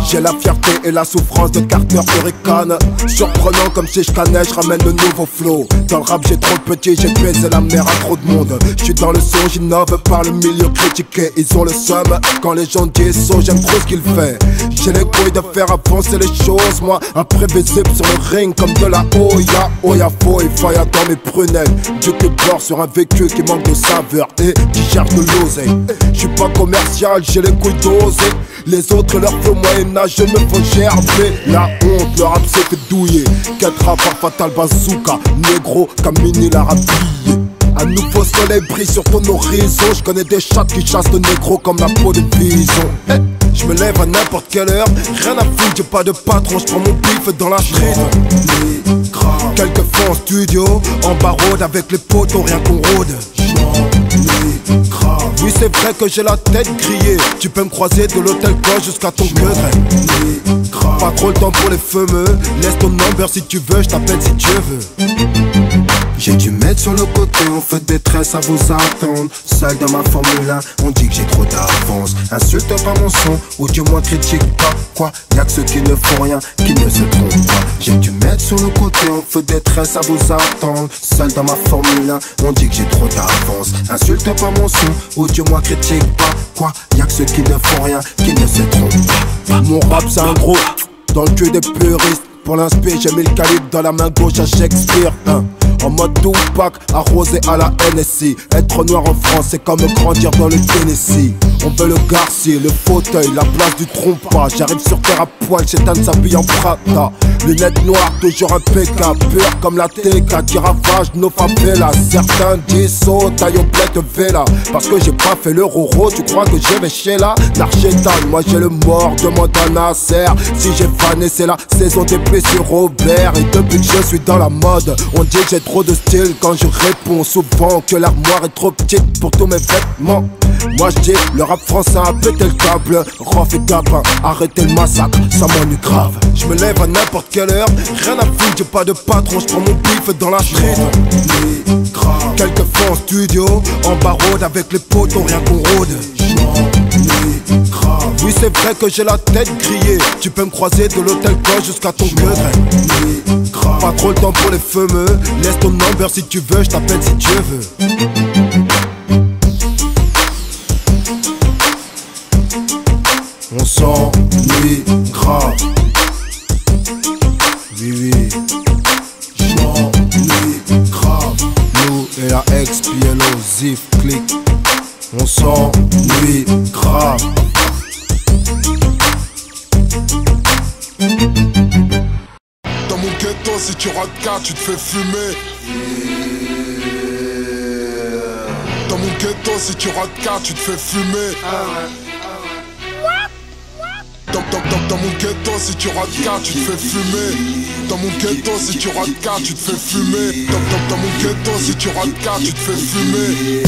J'ai la fierté et la souffrance de Carter Hurricane. Surprenant comme si je cannais, je ramène le nouveau flow. Dans le rap j'ai trop de petits, j'ai baisé la mer à trop de monde. J'suis dans le son, j'innove par le milieu critiqué. Ils ont le seum quand les gens disent so, j'aime trop ce qu'il fait. J'ai les couilles de faire avancer les choses, moi imprévisible sur le ring comme de la Oya. Oya fouille, faille dans mes prunelles. Dieu que bord sur un vécu qui manque de saveur et qui cherche de l'oseille. J'suis pas commercial, j'ai les couilles dosées. Les autres leur font moyen-âge, je me fais gerber. La honte, le rap s'est fait douiller. Quel rapport fatal bazooka, négro, Camini l'a rhabillé. Un nouveau soleil brille sur ton horizon. Je connais des chats qui chassent de négro comme la peau de bison. Je me lève à n'importe quelle heure, rien à foutre, j'ai pas de patron, j'prends mon pif dans la street. Quelquefois en studio, en barode avec les potos, rien qu'on rôde. Oui c'est vrai que j'ai la tête grillée, tu peux me croiser de l'hôtel Gauche jusqu'à ton degré. Pas trop le temps pour les fameux, laisse ton number si tu veux, j't'appelle si Dieu veut. J'ai dû mettre sur le côté, on fait des tresses à vous attendre. Seul dans ma Formule 1, on dit que j'ai trop d'avance. Insulte pas mon son, ou du moins critique pas. Quoi, y'a que ceux qui ne font rien, qui ne se trompent pas. J'ai dû mettre sur le côté, on fait des tresses à vous attendre. Seul dans ma Formule 1, on dit que j'ai trop d'avance. Insulte pas mon son, ou du moins critique pas. Quoi, y'a que ceux qui ne font rien, qui ne se trompent pas. Mon rap c'est un gros, dans le cul des puristes. Pour l'inspire, j'ai mis le calibre dans la main gauche à Shakespeare. En mode Tupac, arrosé à la NSI. Être noir en France, c'est comme grandir dans le Tennessee. On veut le Garcia, le fauteuil, la place du trompa. J'arrive sur terre à poil, Chétan s'habille en Prada. Lunettes noires, toujours impeccable. Pur comme la TK qui ravage nos favelas. Certains disent saut, taille au bled de Vela. Parce que j'ai pas fait le roro, tu crois que j'ai véché là? Narchétan, moi j'ai le mort, demande à Nasser. Si j'ai fané, c'est la saison des blessures Robert. Et depuis que je suis dans la mode, on dit que j'ai trop de style. Quand je réponds souvent que l'armoire est trop petite pour tous mes vêtements. Moi je dis, le rap français a pété le câble. Rof et Gabin, arrêtez le massacre, ça m'ennuie grave. Je me lève à n'importe quelle heure, rien à foutre, j'ai pas de patron, j'prends mon pif dans la street. Quelquefois en studio, en barode avec les potos, rien qu'on rôde. Oui c'est vrai que j'ai la tête grillée, tu peux me croiser de l'hôtel Gauche jusqu'à ton degré. Pas trop le temps pour les fameux, laisse ton number si tu veux, j't'appelle si Dieu veut. On s'ennuie grave. Oui oui, j'm'ennuie grave. Nous et la XPLO, Zif, click. On s'ennuie grave. Dans mon ghetto, si tu rates 4, tu te fais fumer. Dans mon ghetto, si tu rates 4, tu te fais fumer. Dans mon ghetto, si tu rates 4, tu te fais fumer. Dans mon ghetto, si tu rates 4, tu te fais fumer. Dans mon ghetto, si tu rates 4, tu te fais fumer.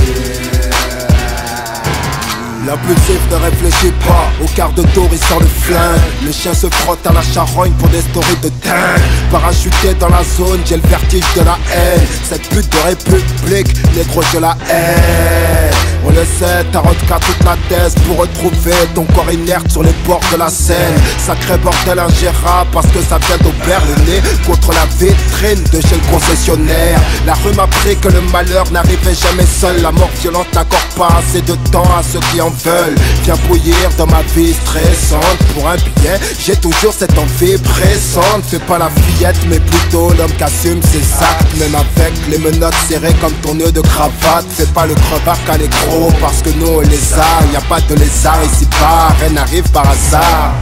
L'impulsif ne réfléchit pas, au quart de tour il sort le flingue. Le chien se frotte à la charogne pour des stories de dingue. Parachuté dans la zone, j'ai le vertige de la haine. Cette pute de république, négro je la haine. On le sait, tarote qu'à toute la thèse pour retrouver ton corps inerte sur les bords de la Seine. Sacré bordel ingérable parce que ça vient d'Aubervilliers contre la vitrine de chez le concessionnaire. La rue m'a appris que le malheur n'arrivait jamais seul. La mort violente n'accorde pas assez de temps à ceux qui en veulent. Viens bouillir dans ma vie stressante. Pour un billet, j'ai toujours cette envie pressante. Fais pas la fillette mais plutôt l'homme qui assume ses actes. Même avec les menottes serrées comme ton nœud de cravate. Fais pas le crevard qu'à l'écran gros parce que nous les a, y a pas de lézard ici-bas, rien n'arrive par hasard.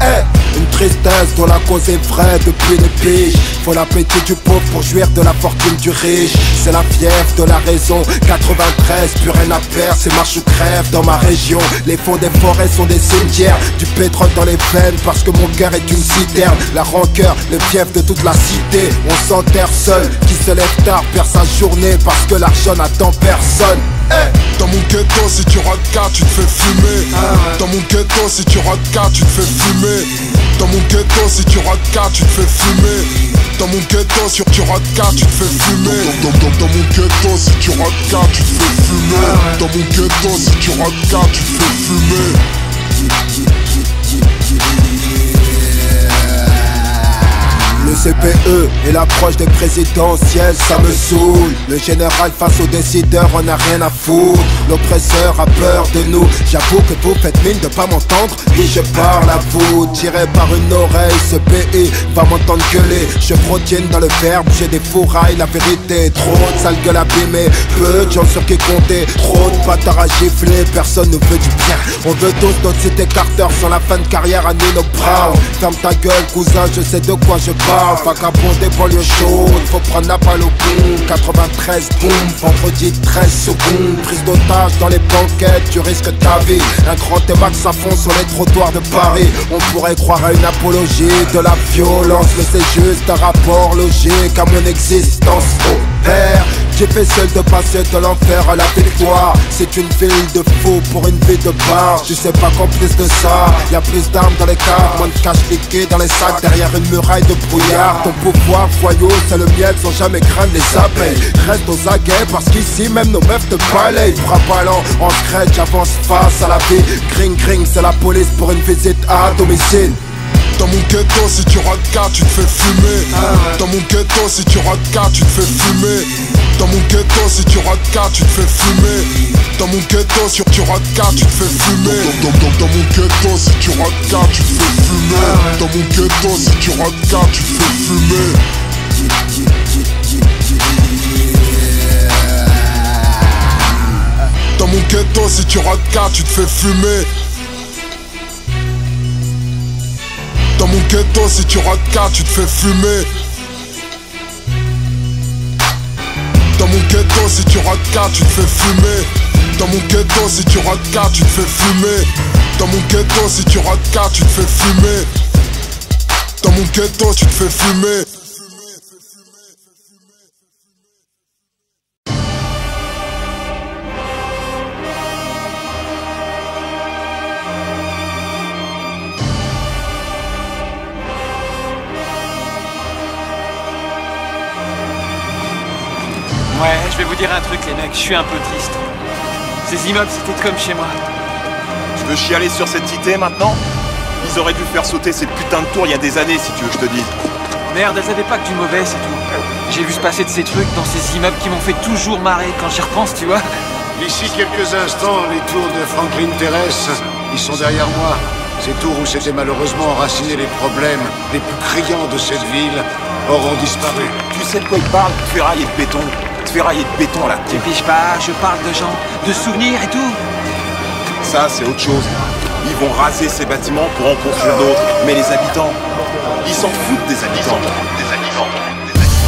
Une tristesse dont la cause est vraie depuis les piges. Faut l'appétit du pauvre pour jouir de la fortune du riche. C'est la fièvre de la raison, 93, plus rien à perdre, c'est marche ou crève dans ma région. Les fonds des forêts sont des cimetières, du pétrole dans les veines parce que mon cœur est une citerne. La rancœur, le fief de toute la cité, on s'enterre seul. Qui se lève tard perd sa journée parce que l'argent n'attend personne. Dans mon ghetto, si tu rates cas, tu te fais fumer. Dans mon ghetto, si tu rates cas, tu te fais fumer. Dans mon ghetto, si tu rates cas, tu te fais fumer. Dans mon ghetto, si tu rates cas, tu te fais fumer. Dans mon ghetto, si tu rates cas, tu te fais fumer. Dans mon ghetto, si tu rates cas, tu te fais fumer. Le CPE et l'approche des présidentielles, ça me saoule. Le général face aux décideurs, on n'a rien à foutre. L'oppresseur a peur de nous. J'avoue que vous faites mine de pas m'entendre. Et je parle à vous, tiré par une oreille. Ce pays va m'entendre gueuler. Je frottine dans le verbe, j'ai des fourrailles, la vérité. Trop de sale gueule abîmée, peu de gens sur qui compter. Trop de bâtards à gifler, personne ne veut du bien. On veut tous notre cité Carter sans la fin de carrière à Nino Brown. Ferme ta gueule cousin, je sais de quoi je parle. Vagabond des banlieues chaudes, faut prendre la balle au bout. 93 boum, vendredi 13 secondes. Prise d'otage dans les banquettes, tu risques ta vie. Un grand T-Max s'enfonce sur les trottoirs de Paris. On pourrait croire à une apologie de la violence, mais c'est juste un rapport logique à mon existence. Oh père, j'ai fait seul de passer de l'enfer à la victoire. C'est une ville de fous pour une vie de bar. Tu sais pas qu'en plus de ça, y'a plus d'armes dans les caves, moins de cash liquide dans les sacs, derrière une muraille de brouillard. Ton pouvoir voyou, c'est le miel sans jamais craindre les abeilles. Reste aux aguets parce qu'ici même nos meufs te balayent. Frappe allant en scratch, j'avance face à la vie. Gring gring, c'est la police pour une visite à domicile. Dans mon ghetto, si tu rates cas, tu te fais fumer. Dans mon ghetto, si tu rates cas, tu te fais fumer. Dans mon ghetto, si tu rates cas, tu te fais fumer. Dans mon ghetto, si tu rates cas, tu te fais fumer. Dans mon ghetto, si tu rates cas, tu te fais fumer. Dans mon ghetto, si tu rates cas, tu te fais fumer. Dans mon ghetto, si tu rates cas, tu te fais fumer. Dans mon ghetto, si tu rates cas, tu te fais fumer. Dans mon ghetto, si tu rates cas, tu te fais fumer. Dans mon ghetto, si tu rates cas, tu te fais fumer. Dans mon ghetto, si tu rates cas, tu te fais fumer. Dans mon ghetto, tu te fais fumer. Ouais, je vais vous dire un truc les mecs, je suis un peu triste. Ces immeubles c'était comme chez moi. Tu veux chialer sur cette cité maintenant? Ils auraient dû faire sauter ces putains de tours il y a des années si tu veux que je te dise. Merde, elles avaient pas que du mauvais, c'est tout. J'ai vu se passer de ces trucs dans ces immeubles qui m'ont fait toujours marrer quand j'y repense, tu vois. D'ici quelques instants, les tours de Franklin Terrace, ils sont derrière moi. Ces tours où s'étaient malheureusement enracinés les problèmes les plus criants de cette ville auront disparu. Tu sais de quoi ils parlent? Ferraille et de béton. Ferraille et de béton là. Tu piges pas, je parle de gens, de souvenirs et tout. Ça, c'est autre chose. Ils vont raser ces bâtiments pour en construire d'autres. Mais les habitants, ils s'en foutent des habitants.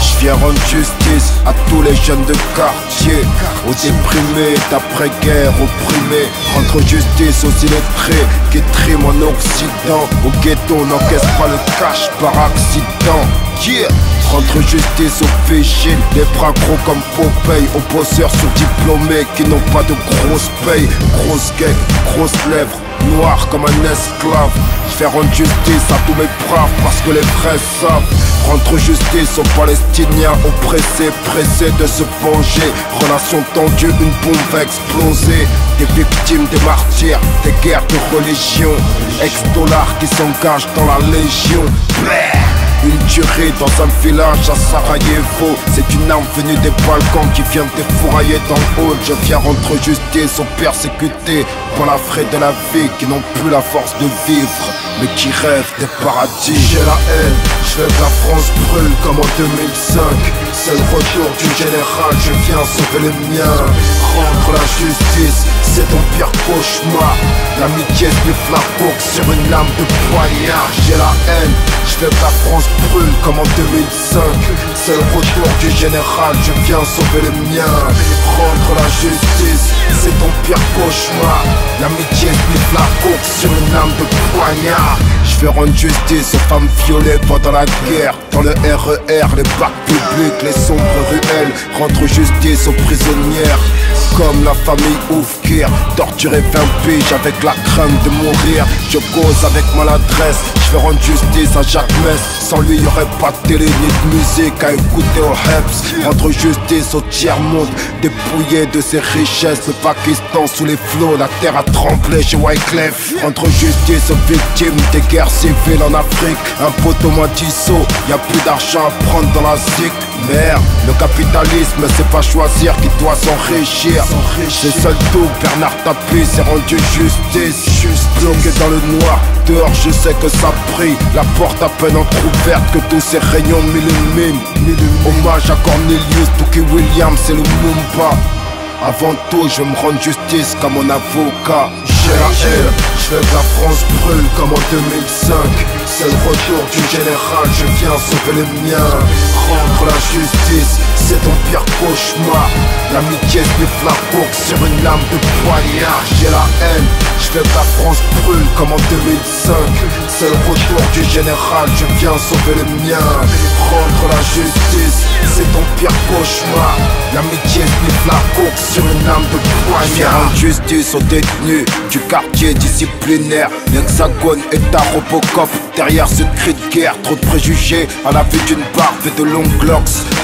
Je viens rendre justice à tous les jeunes de quartier, aux déprimés d'après-guerre opprimés. Rendre justice aux illettrés qui triment en Occident. Au ghetto, n'encaisse pas le cash par accident. Yeah. Rendre justice aux vigiles, les bras gros comme Popeye, aux bosseurs surdiplômés qui n'ont pas de grosses payes. Grosse gag, grosses lèvres, noir comme un esclave. Je fais rendre justice à tous mes braves parce que les vrais savent. Rendre justice aux Palestiniens oppressés, pressés de se venger. Relation tendue, une bombe va exploser. Des victimes, des martyrs, des guerres de religion. Ex-dollars qui s'engagent dans la légion. Une tuerie dans un village à Sarajevo. C'est une arme venue des Balkans qui vient défourailler dans le hall. Je viens rendre justice aux persécutés pour la frais de la vie, qui n'ont plus la force de vivre mais qui rêvent des paradis. J'ai la haine, je veux que la France brûle comme en 2005. c'est le retour du général, je viens sauver les miens. Rendre la justice, c'est ton pire cauchemar. L'amitié se la coque sur une lame de poignard. J'ai la haine, je veux que la France brûle comme en 2005. C'est le retour du général, je viens sauver les miens. Rendre la justice, c'est ton pire cauchemar. L'amitié se la coque sur une lame de poignard. Je vais rendre justice aux femmes violées pendant la guerre. Dans le RER, les bacs publics, les sombres ruelles. Rendre justice aux prisonnières. Comme la famille Oufkir, torturé 20 piges avec la crainte de mourir. Je cause avec maladresse, je vais rendre justice à Jacques Mess. Sans lui y'aurait pas de télé ni de musique à écouter au Heps. Rendre justice au tiers-monde, dépouillé de ses richesses. Le Pakistan sous les flots, la terre a tremblé chez Wyclef. Rendre justice aux victimes des guerres civiles en Afrique. Un poteau m'a dit saut, y'a plus d'argent à prendre dans la zik. Merde, le capitalisme c'est pas choisir qui doit s'enrichir. C'est seul tout, Bernard Tapie s'est rendu justice. Juste bloqué dans le noir, dehors je sais que ça brille. La porte à peine entrouverte que tous ces rayons m'illuminent. Hommage à Cornelius, Tookie Williams et le Mumba. Avant tout je me rends justice comme mon avocat. J'ai la haine, je veux que la France brûle comme en 2005. C'est le retour du général, je viens sauver les miens. Rendre la justice, c'est ton pire cauchemar. L'amitié se la coque sur une lame de poignard. J'ai la haine, je veux que la France brûle comme en 2005. C'est le retour du général, je viens sauver les miens. Rendre la justice, c'est ton pire cauchemar. L'amitié se la coque sur une lame de poignard. Rendre justice aux détenus du quartier disciplinaire. L'Hexagone est un Robocop. Derrière ce cri de guerre, trop de préjugés à la vue d'une barbe et de longues glocks.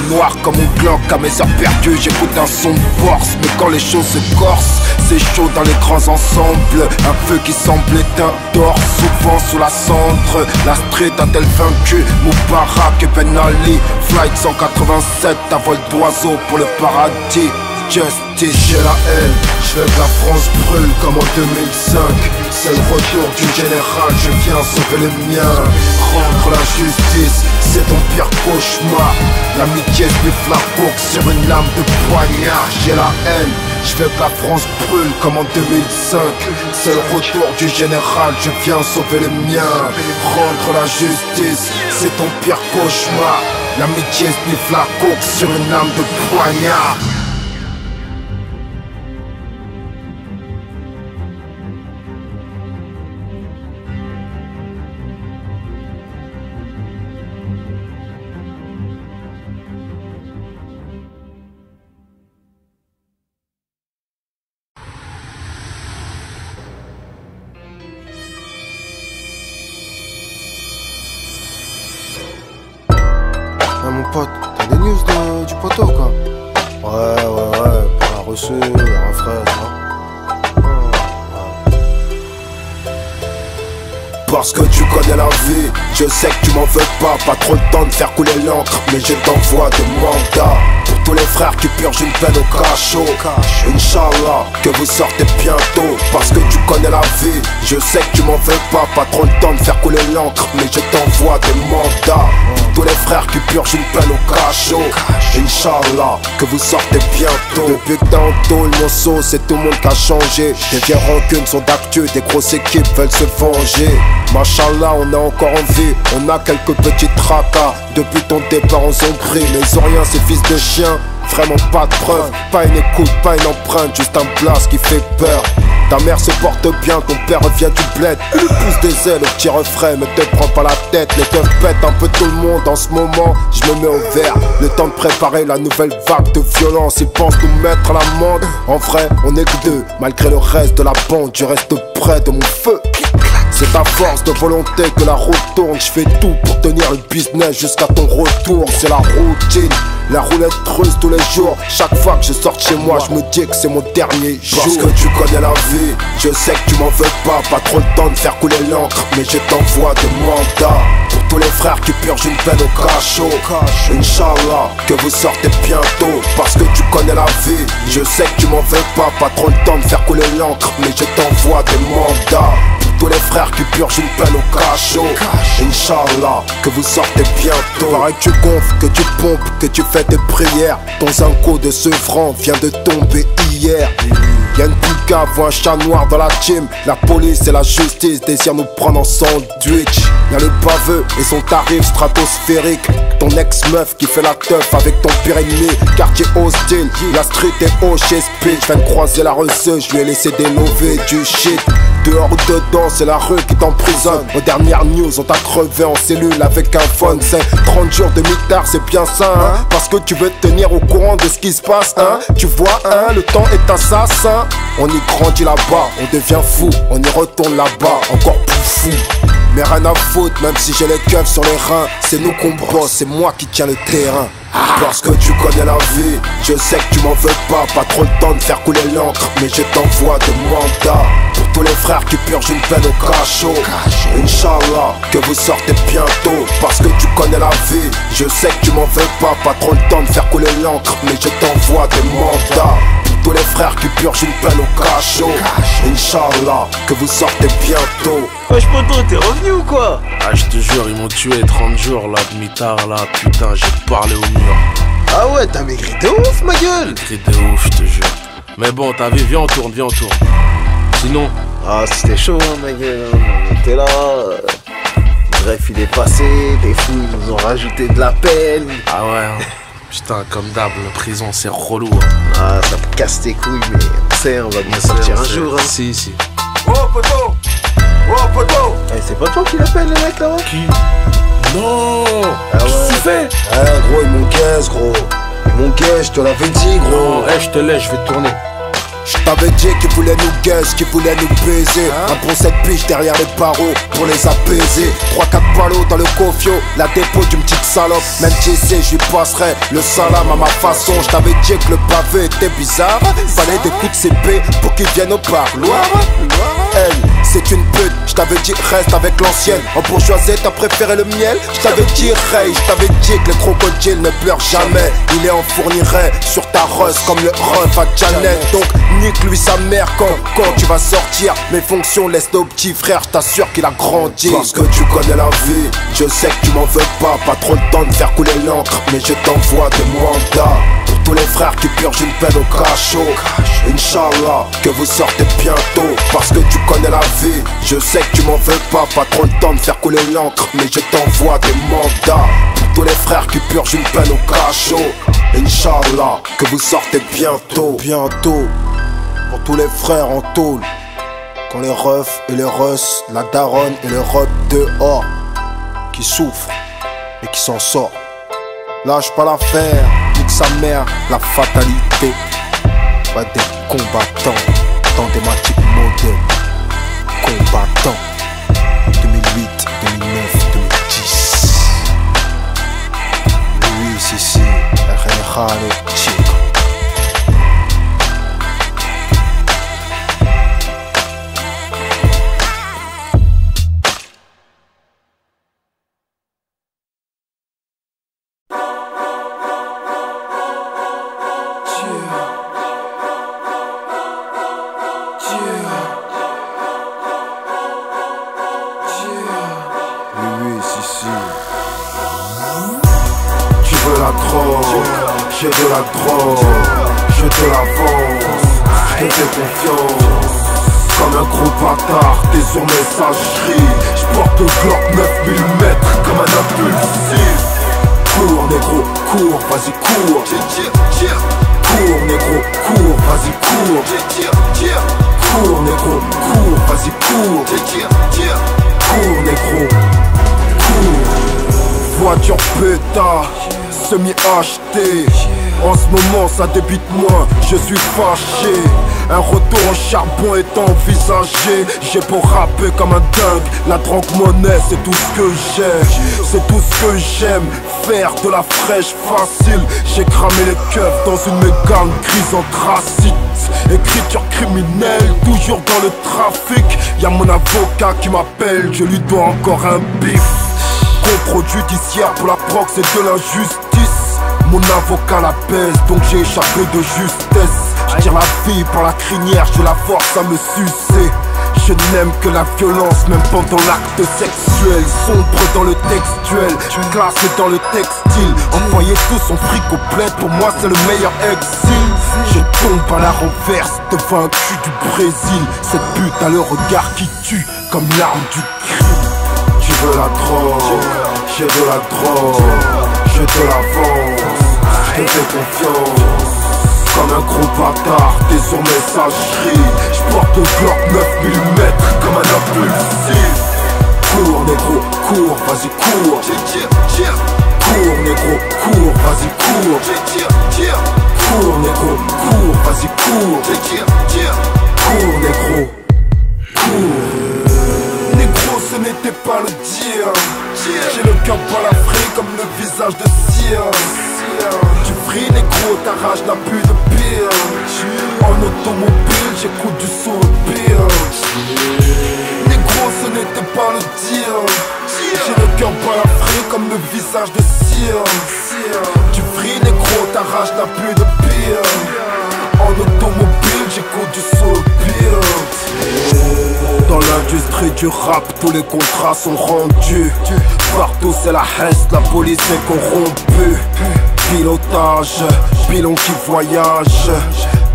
Noir comme un glock, à mes heures perdues, j'écoute un son de force. Mais quand les choses se corsent, c'est chaud dans les grands ensembles. Un feu qui semble éteint dort souvent sous la cendre. La street a-t-elle vaincu Moubarak et Ben Ali? Flight 187 à vol d'oiseau pour le paradis. Justice, j'ai la haine, je veux que la France brûle comme en 2005. C'est le retour du général, je viens sauver les miens. Rendre la justice, c'est ton pire cauchemar. L'amitié se la coque sur une lame de poignard. J'ai la haine, je veux que la France brûle comme en 2005. C'est le retour du général, je viens sauver les miens. Rendre la justice, c'est ton pire cauchemar. L'amitié se la coque sur une lame de poignard. Mon pote, t'as des news du poteau quoi? Ouais, pas reçu, un frère, Parce que tu connais la vie, je sais que tu m'en veux pas trop le temps de faire couler l'encre, mais je t'envoie des mandats. Pour tous les frères qui purgent une peine au cachot, Inch'Allah, que vous sortez bientôt. Parce que tu connais la vie, je sais que tu m'en veux pas trop le temps de faire couler l'encre, mais je t'envoie des mandats. Pour tous les frères qui purgent une peine au cachot, Inch'Allah, que vous sortez bientôt. Depuis que t'es en tôle, mon sauce, c'est tout le monde qui a changé. Des vieilles rancunes sont d'actu, des grosses équipes veulent se venger. Machallah, on est encore en vie, on a quelques petits tracas. Depuis ton départ en zombie, mais ils ont rien, ces fils de chiens. Vraiment pas de preuve, pas une écoute, pas une empreinte, juste un blast qui fait peur. Ta mère se porte bien, ton père revient du bled. Il pousse des ailes au petit refrain, mais te prends pas la tête. Les keufs pètent un peu tout le monde en ce moment, je me mets au vert. Le temps de préparer la nouvelle vague de violence, ils pensent nous mettre à l'amende. En vrai, on est que deux, malgré le reste de la bande, je reste près de mon feu. C'est à force de volonté que la route tourne. Je fais tout pour tenir le business jusqu'à ton retour. C'est la routine, la roulette russe tous les jours. Chaque fois que je sors de chez moi, je me dis que c'est mon dernier jour. Parce que tu connais la vie, je sais que tu m'en veux pas trop le temps de faire couler l'encre, mais je t'envoie des mandats. Pour tous les frères qui purgent une peine au cachot, Inch'Allah, que vous sortez bientôt. Parce que tu connais la vie, je sais que tu m'en veux pas trop le temps de faire couler l'encre, mais je t'envoie des mandats. Tous les frères qui purge une peine au cachot. Inch'Allah, que vous sortez bientôt. Pareil que tu gonfles, que tu pompes, que tu fais tes prières. Ton zinco de Sevran vient de tomber hier. Y'a une pouca, voit un chat noir dans la team. La police et la justice désirent nous prendre en sandwich. Y'a le baveux et son tarif stratosphérique. Ton ex-meuf qui fait la teuf avec ton pire ennemi. Quartier hostile, la street est haut chez Speed. J'viens de croiser la reseuse, je lui ai laissé délover du shit. Dehors ou dedans, c'est la rue qui t'emprisonne. Aux dernières news, on t'a crevé en cellule avec un phone. C'est 30 jours de mitard, c'est bien ça, hein. Parce que tu veux te tenir au courant de ce qui se passe, hein. Tu vois, hein, le temps est assassin. On y grandit là-bas, on devient fou. On y retourne là-bas, encore plus fou. Mais rien à foutre, même si j'ai les keufs sur les reins. C'est nous qu'on bosse, c'est moi qui tiens le terrain. Parce que tu connais la vie, je sais que tu m'en veux pas trop le temps de faire couler l'encre, mais je t'envoie des mandats. Pour tous les frères qui purgent une peine au cachot. Inch'Allah, que vous sortez bientôt. Parce que tu connais la vie, je sais que tu m'en veux pas trop le temps de faire couler l'encre, mais je t'envoie des mandats. Tous les frères qui purgent une peine au cachot. Inch'Allah, que vous sortez bientôt. Wesh poto, t'es revenu ou quoi? Ah je te jure, ils m'ont tué 30 jours là, demi-tard là, putain, j'ai parlé au mur. Ah ouais, t'as maigri de ouf ma gueule. Maigri de ouf, je te jure. Mais bon, t'as vu, viens on tourne. Sinon... Ah c'était chaud hein, ma gueule, on était là. Bref, il est passé, des fous ils nous ont rajouté de la peine. Ah ouais hein. Putain, comme d'hab, la prison c'est relou hein. Ah ça me casse tes couilles, mais on sait, on va bien sortir un jour hein. Si. Oh poto, Eh, c'est pas toi qui l'appelle le mec là-bas? Qui? Non. Ah ouais. Qu'est-ce que tu fais? Eh gros, ils m'ont guesse gros. Ils m'ont guesse, je te l'avais dit gros. Non, je te laisse, je vais tourner. Je t'avais dit qu'ils voulaient nous guesse, qu'ils voulaient nous baiser. Un bon 7 piges derrière les barreaux pour les apaiser. 3-4 ballots dans le cofio, la dépôt d'une petite salope. Même TC, je lui passerai le salam à ma façon. Je t'avais dit que le pavé était bizarre. Fallait des coups de CP pour qu'ils viennent au parloir. Elle, c'est une pute, je t'avais dit reste avec l'ancienne. En bourgeoisie, t'as préféré le miel. Je t'avais dit Ray, je t'avais dit que les crocodiles ne pleurent jamais. Il est en fournirait sur ta rose comme le ref à Janet. Donc nique lui sa mère quand tu vas sortir. Mes fonctions laissent nos petits frères, je t'assure qu'il a grandi. Parce que tu connais la vie, je sais que tu m'en veux pas trop le temps de faire couler l'encre, mais je t'envoie des mandats. Pour tous les frères qui purgent une peine au cachot. Inch'Allah, que vous sortez bientôt. Parce que tu connais la vie, je sais que tu m'en veux pas trop le temps de faire couler l'encre, mais je t'envoie des mandats. Pour tous les frères qui purgent une peine au cachot. Inch'Allah, que vous sortez bientôt. Pour tous les frères en tôle, quand les refs et les russes, la daronne et le rep dehors, qui souffrent et qui s'en sortent. Lâche pas l'affaire, nique sa mère, la fatalité. Pas des combattants dans des matchs modèles. Combattants 2008, 2009, 2010. Oui, si, le chic. J'ai de la drogue, je te la vends, je te fais confiance. Comme un gros bâtard, t'es sur messagerie. J'porte le Glock 9 mm comme un impulsif. Cours négro, cours, vas-y cours. Cours négro, cours, vas-y cours. Cours négro, cours, vas-y cours. Cours négro, cours. Voiture pétard, semi-acheté. En ce moment ça débite moins, je suis fâché. Un retour au charbon est envisagé. J'ai beau rapper comme un dingue, la drogue monnaie c'est tout ce que j'aime. C'est tout ce que j'aime, faire de la fraîche facile. J'ai cramé les keufs dans une mégane grise anthracite. Écriture criminelle, toujours dans le trafic. Y'a mon avocat qui m'appelle, je lui dois encore un bif. Contrôle judiciaire pour la proc, c'est de l'injustice. Mon avocat la pèse, donc j'ai échappé de justesse. Je tire la vie par la crinière, je la force à me sucer. Je n'aime que la violence, même pendant l'acte sexuel. Sombre dans le textuel, classe dans le textile. Envoyer tout son fric au bled, pour moi c'est le meilleur exil. Je tombe à la renverse devant un cul du Brésil. Cette pute a le regard qui tue comme l'arme du crime. Tu veux la drogue, j'ai de la drogue, je te la vends, je te fais confiance. Comme un gros bâtard, désormais ça crie. J'porte au Glock 9 mm comme un impulsif. Cours négro, cours, vas-y cours. Cours négro, cours, vas-y cours. Cours négro, cours, vas-y cours. Cours négro, cours. Négro, ce n'était pas le dire. J'ai le cœur balafré comme le visage de cire. Tu fris négro, ta rage n'a plus de pire. En automobile, j'écoute du soupir. Négro, ce n'était pas le dire. J'ai le cœur balafré comme le visage de cire. Tu fris négro, ta rage n'a plus de pire. En automobile, j'écoute du soupir. Dans l'industrie du rap, tous les contrats sont rendus. Partout c'est la haine, la police est corrompue. Pilotage, pilon qui voyage.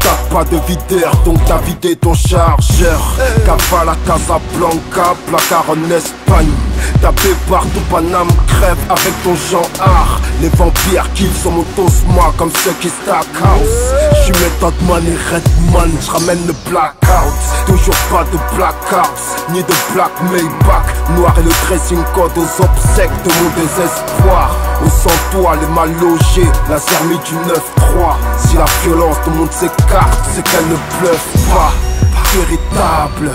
T'as pas de videur, donc t'as vidé ton chargeur. Cavale à Casablanca, placard en Espagne. Tapé partout, Paname crève avec ton genre. Les vampires kiffent sur mon tosma comme ceux qui stack house. J'suis méthode man et Redman, j'ramène le blackout. Toujours pas de blackouts, ni de black Maybach. Noir et le dressing code aux obsèques de mon désespoir. Au sans toi, les mal logés, la sermie du 9-3. Si la violence de monde s'écarte, c'est qu'elle ne bluffe pas. Véritable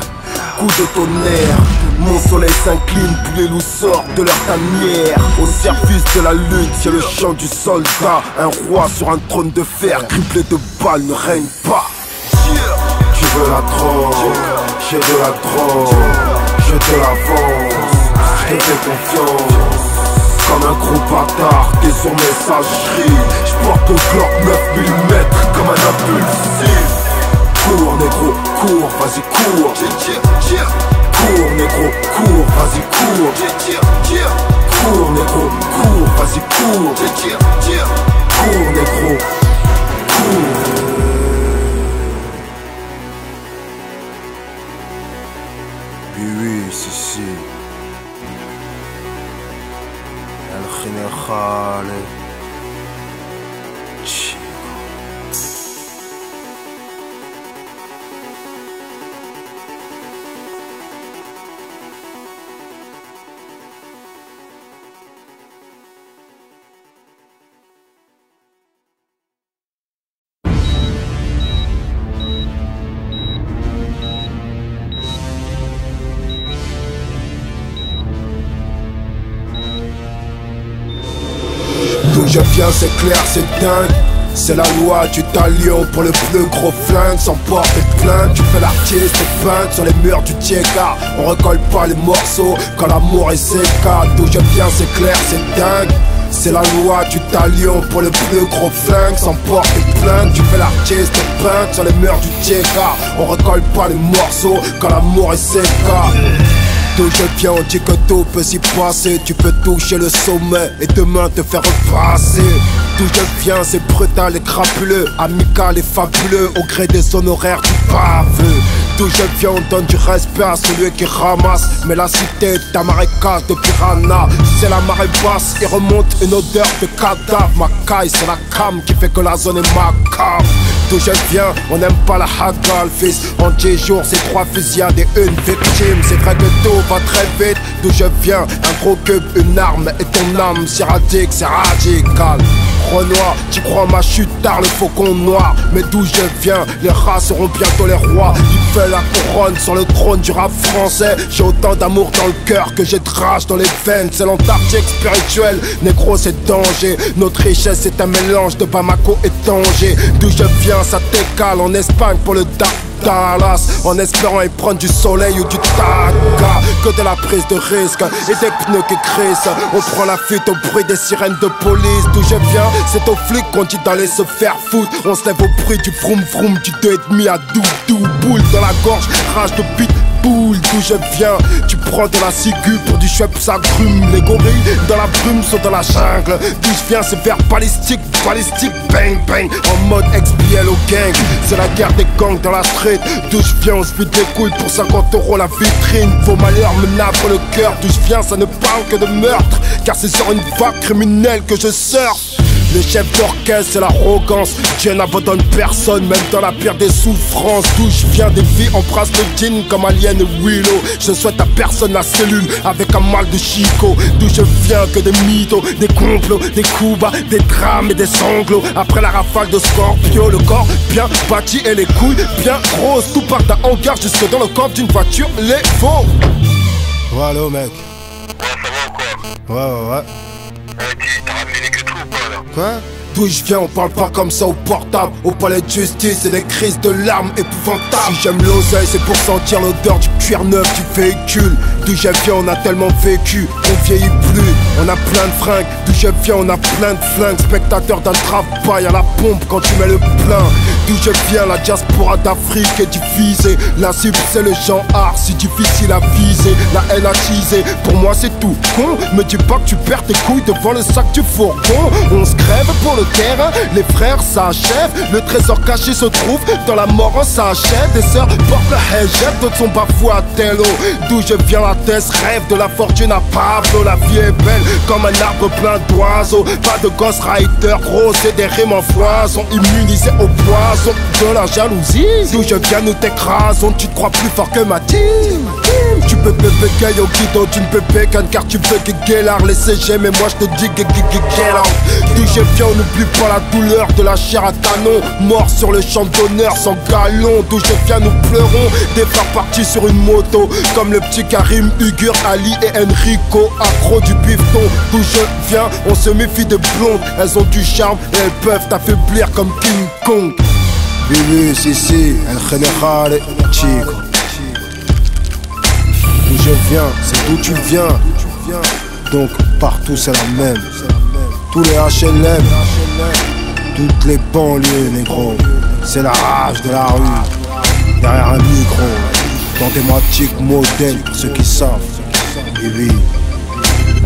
coup de tonnerre, mon soleil s'incline, tous les loups sortent de leur tanière. Au service de la lutte, c'est le chant du soldat. Un roi sur un trône de fer, criblé de balles, ne règne pas. Tu veux la drogue, j'ai de la drogue, je te la vends, je te fais confiance. Comme un gros bâtard, désormais ça crie. J'porte au Glock 9 mm comme un impulsif. Cours négro, cours, vas-y cours. Cours négro, cours, vas-y cours. Cours négro, cours, vas-y cours. Cours négro, cours. Oui, si. El General Chico. D'où je viens c'est clair, c'est dingue. C'est la loi du talion pour le plus gros flingue. Sans porter plainte, tu fais l'artiste et peinte sur les murs du Tiega. On recolle pas les morceaux quand l'amour est sécade. D'où je viens c'est clair, c'est dingue. C'est la loi du talion pour le plus gros flingue. Sans porter plainte, tu fais l'artiste et peinte sur les murs du Tiega. On recolle pas les morceaux quand l'amour est sécade. D'où je viens, on dit que tout peut s'y passer. Tu peux toucher le sommet et demain te faire repasser. D'où je viens, c'est brutal et crapuleux, amical et fabuleux, au gré des honoraires du baveux. D'où je viens, on donne du respect à celui qui ramasse. Mais la cité est un marécage de piranha. C'est la marée basse, il remonte une odeur de cadavre. Ma caille, c'est la cam qui fait que la zone est macabre. D'où je viens, on n'aime pas la hagale, fils. En 10 jours, c'est 3 fusillades et une victime. C'est vrai que tout va très vite. D'où je viens, un gros cube, une arme et ton âme. Si radique, c'est radical. Renoir, tu crois ma chute tard, le faucon noir. Mais d'où je viens, les rats seront bientôt les rois. Il fait la couronne sur le trône du rap français. J'ai autant d'amour dans le cœur que j'ai de rage dans les veines. C'est l'Antarctique spirituel, négro c'est danger. Notre richesse c'est un mélange de Bamako et Tanger. D'où je viens, ça t'écale en Espagne pour le Dallas, en espérant y prendre du soleil ou du taga. Que de la prise de risque et des pneus qui crissent. On prend la fuite au bruit des sirènes de police. D'où je viens, c'est aux flics qu'on dit d'aller se faire foutre. On se lève au bruit du vroom vroom, du 2,5 à doudou. Boule dans la gorge, rage de bite, boule d'où je viens. Tu prends de la ciguë pour du chouette, ça grume. Les gorilles dans la brume sont dans la jungle. D'où je viens, c'est vers balistique, balistique, bang bang. En mode XBL au gang, c'est la guerre des gangs dans la street. D'où je viens, on se vide des couilles pour 50 € la vitrine. Vos malheurs me nappent le cœur. D'où je viens, ça ne parle que de meurtre, car c'est sur une vague criminelle que je surfe. Le chef d'orchestre, c'est l'arrogance. Dieu n'abandonne personne, même dans la pire des souffrances. D'où je viens, des vies embrassent le jean comme Alien et Willow. Je souhaite à personne la cellule avec un mal de Chico. D'où je viens, que des mythos, des complots, des coups bas, des drames et des sanglots. Après la rafale de Scorpio, le corps bien bâti et les couilles bien grosses. Tout part d'un hangar jusque dans le coffre d'une voiture, les faux. Voilà, mec. Ouais, ouais. T'as ramené les queues ou pas là? Quoi? D'où je viens, on parle pas comme ça au portable. Au palais de justice, c'est des crises de larmes épouvantables. Si j'aime l'oseille, c'est pour sentir l'odeur du cuir neuf du véhicule. D'où je viens, on a tellement vécu, on vieillit plus. On a plein de fringues, d'où je viens, on a plein de flingues. Spectateur d'un travail à la pompe quand tu mets le plein. D'où je viens, la diaspora d'Afrique est divisée. La cible, c'est le genre art, si difficile à viser. La haine attisée, pour moi c'est tout con. Me dis pas que tu perds tes couilles devant le sac du fourgon. On se crève pour le terrain, les frères s'achèvent. Le trésor caché se trouve dans la mort, on s'achève. Des sœurs portent le hijab, d'autres sont bafoués à tel eau. D'où je viens, la thèse rêve de la fortune à Pablo. La vie est belle comme un arbre plein d'oiseaux. Pas de Ghost Rider, gros, c'est des rimes en foison. Immunisés au poison de la jalousie. D'où je viens, nous t'écrasons. Tu te crois plus fort que ma team. Tu peux péper au guido, tu ne peux pécan car tu veux guéguélar. Les CG, mais moi je te dis guéguéguélar. D'où je viens, on n'oublie pas la douleur de la chair à canon. Mort sur le champ d'honneur sans galon. D'où je viens, nous pleurons des frères partis sur une moto. Comme le petit Karim, Ugur, Ali et Enrico. Accro du bifton. D'où je viens, on se méfie des blondes. Elles ont du charme et elles peuvent t'affaiblir comme King Kong. Bibi, si, El General, Chico. D'où je viens, c'est d'où tu viens. Donc partout c'est la même. Tous les HLM, toutes les banlieues, négro. C'est la rage de la rue, derrière un micro. Dans des thématiques modèles, pour ceux qui savent. Bibi.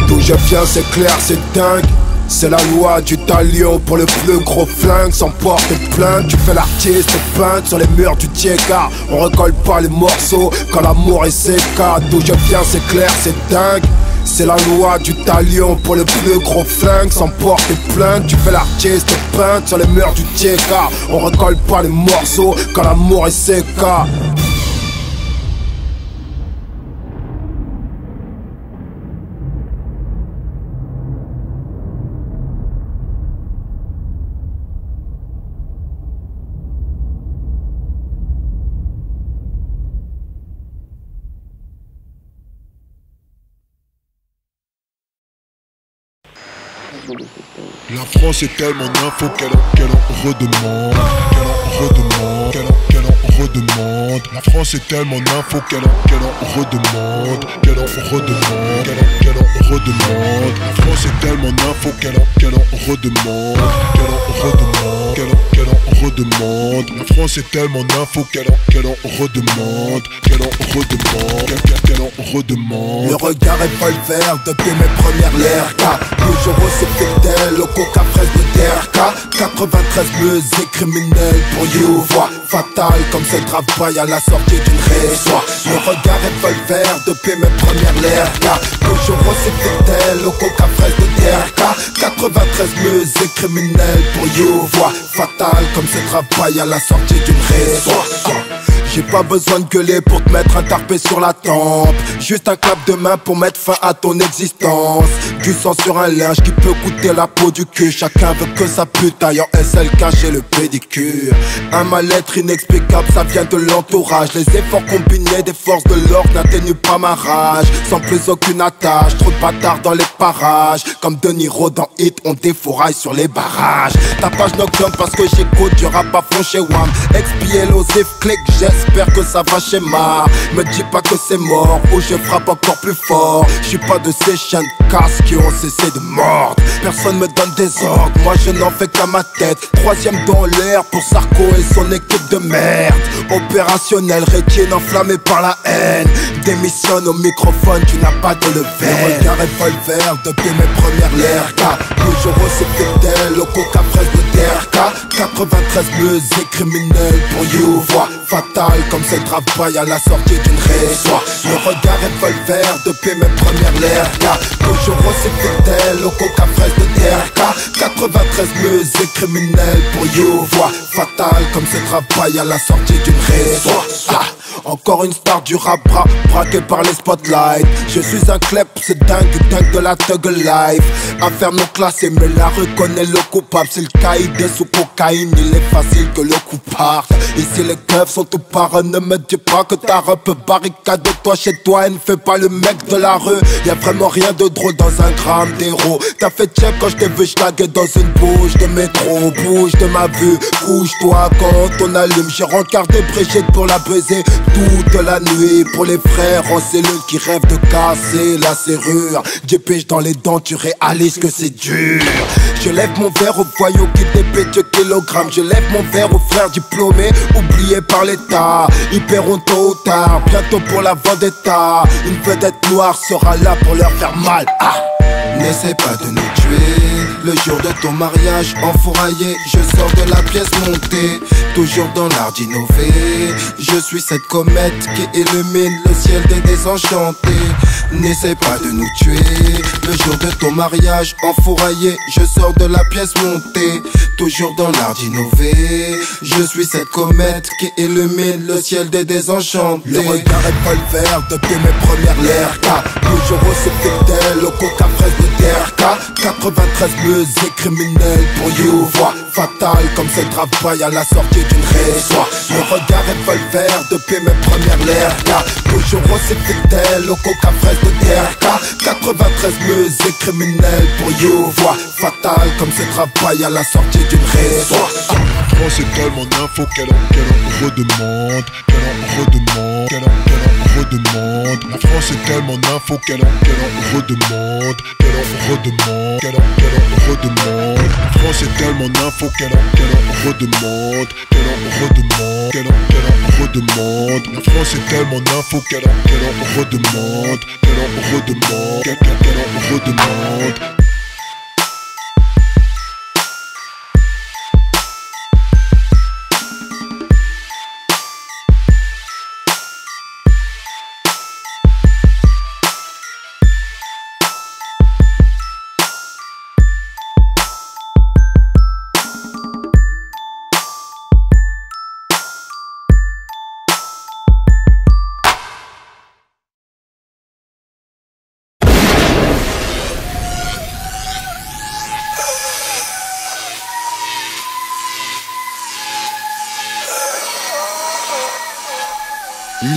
D'où je viens, c'est clair, c'est dingue. C'est la loi du talion pour le plus gros flingue. Sans porter plainte, tu fais l'artiste peinte sur les murs du Tiega. On recolle pas les morceaux quand l'amour est séca. D'où je viens, c'est clair, c'est dingue. C'est la loi du talion pour le plus gros flingue. Sans porter plainte, tu fais l'artiste peinte sur les murs du Tiega. On recolle pas les morceaux quand l'amour est séca. La France est tellement info qu'elle en redemande. Qu'elle en redemande. La France est tellement info qu'elle en redemande. Qu'elle en redemande. La France est tellement info qu'elle en redemande. Qu'elle en redemande. La France est tellement d'infos qu'elle en redemande. Qu'elle en redemande. Le regard revolver depuis mes premières LRK. Toujours aussi fidèle au coca fraise de DRK. 93 musique criminelle pour you. Voix fatale comme ce travail à la sortie d'une résoie. Le regard revolver depuis mes premières LRK. Toujours aussi fidèle au coca fraise de DRK. 93 musique criminelle pour you. Voix fatale comme ce travail à la sortie d'une résoie. J'ai pas besoin de gueuler pour te mettre un tarpé sur la tempe. Juste un clap de main pour mettre fin à ton existence. Du sang sur un linge qui peut coûter la peau du cul. Chacun veut que sa pute aille en SLK chez le pédicure. Un mal-être inexplicable, ça vient de l'entourage. Les efforts combinés des forces de l'ordre n'atténuent pas ma rage. Sans plus aucune attache, trop de bâtards dans les parages. Comme De Niro dans Hit, on défouraille sur les barrages. Ta page knock-down parce que j'écoute du rap à fond chez Wham. Expialosif, click, j'espère que ça va chez Mar. Me dis pas que c'est mort ou je frappe encore plus fort. J'suis pas de ces chaînes carcasses qui ont cessé de mordre. Personne me donne des ordres, moi je n'en fais qu'à ma tête. Troisième dans l'air pour Sarko et son équipe de merde. Opérationnel, rétine enflammé par la haine. Démissionne au microphone, tu n'as pas de lever. Le regard revolver depuis mes premières LRK. Toujours aussi fidèle au coca fraise de DRK. 93 musique criminelle pour you. Voix fatale comme ce travail à la sortie d'une raison. Le regard revolver depuis mes premières LRK. Toujours aussi fidèle au coca fraise de DRK. 93 musique criminelle pour you. Voix fatale comme ce travail à la sortie d'une raison. Encore une star du rap braqué par les spotlights. Je suis un clep, c'est dingue de la thug life. Affaire non classée, mais la reconnaît le coupable. C'est le caïd sous cocaïne, il est facile que le coup parte. Ici les keufs sont tout parents, ne me dis pas que ta rep barricade toi chez toi et ne fais pas le mec de la rue. Y'a vraiment rien de drôle dans un gramme d'héros. T'as fait check quand je t'ai vu schlaguer dans une bouche de métro. Bouge de ma vue, couche-toi quand on allume. J'ai rencardé Brigitte pour la baiser toute la nuit. Pour les frères en cellule qui rêvent de casser la serrure. Dépêche dans les dents, tu réalises que c'est dur. Je lève mon verre aux voyous qui dépêchent kilogrammes. Je lève mon verre aux frères diplômés oubliés par l'État. Ils paieront tôt ou tard, bientôt pour la vendetta. Une vedette noire sera là pour leur faire mal. N'essaie pas de nous tuer. Le jour de ton mariage enfouraillé, je sors de la pièce montée, toujours dans l'art d'innover. Je suis cette comète qui illumine le ciel des désenchantés. N'essaie pas de nous tuer. Le jour de ton mariage enfouraillé, je sors de la pièce montée, toujours dans l'art d'innover. Je suis cette comète qui illumine le ciel des désenchantés. Le regard revolver depuis mes premières LRK. Toujours aussi fidèle au coca fraise de DRK. 93 musique criminelle pour you. Voix fatale comme ce travail à la sortie d'une raison. Le regard revolver depuis mes premières LRK. Toujours aussi fidèle au coca fraise de DRK. 93 musique criminelle pour you. Voix fatale comme ce travail à la sortie d'une raison. Oh, c'est tellement d'infos qu'elle en redemande. La France est tellement d'infos qu'elle en redemande. La France est tellement d'infos qu'elle en redemande. La France est tellement d'infos qu'elle en redemande.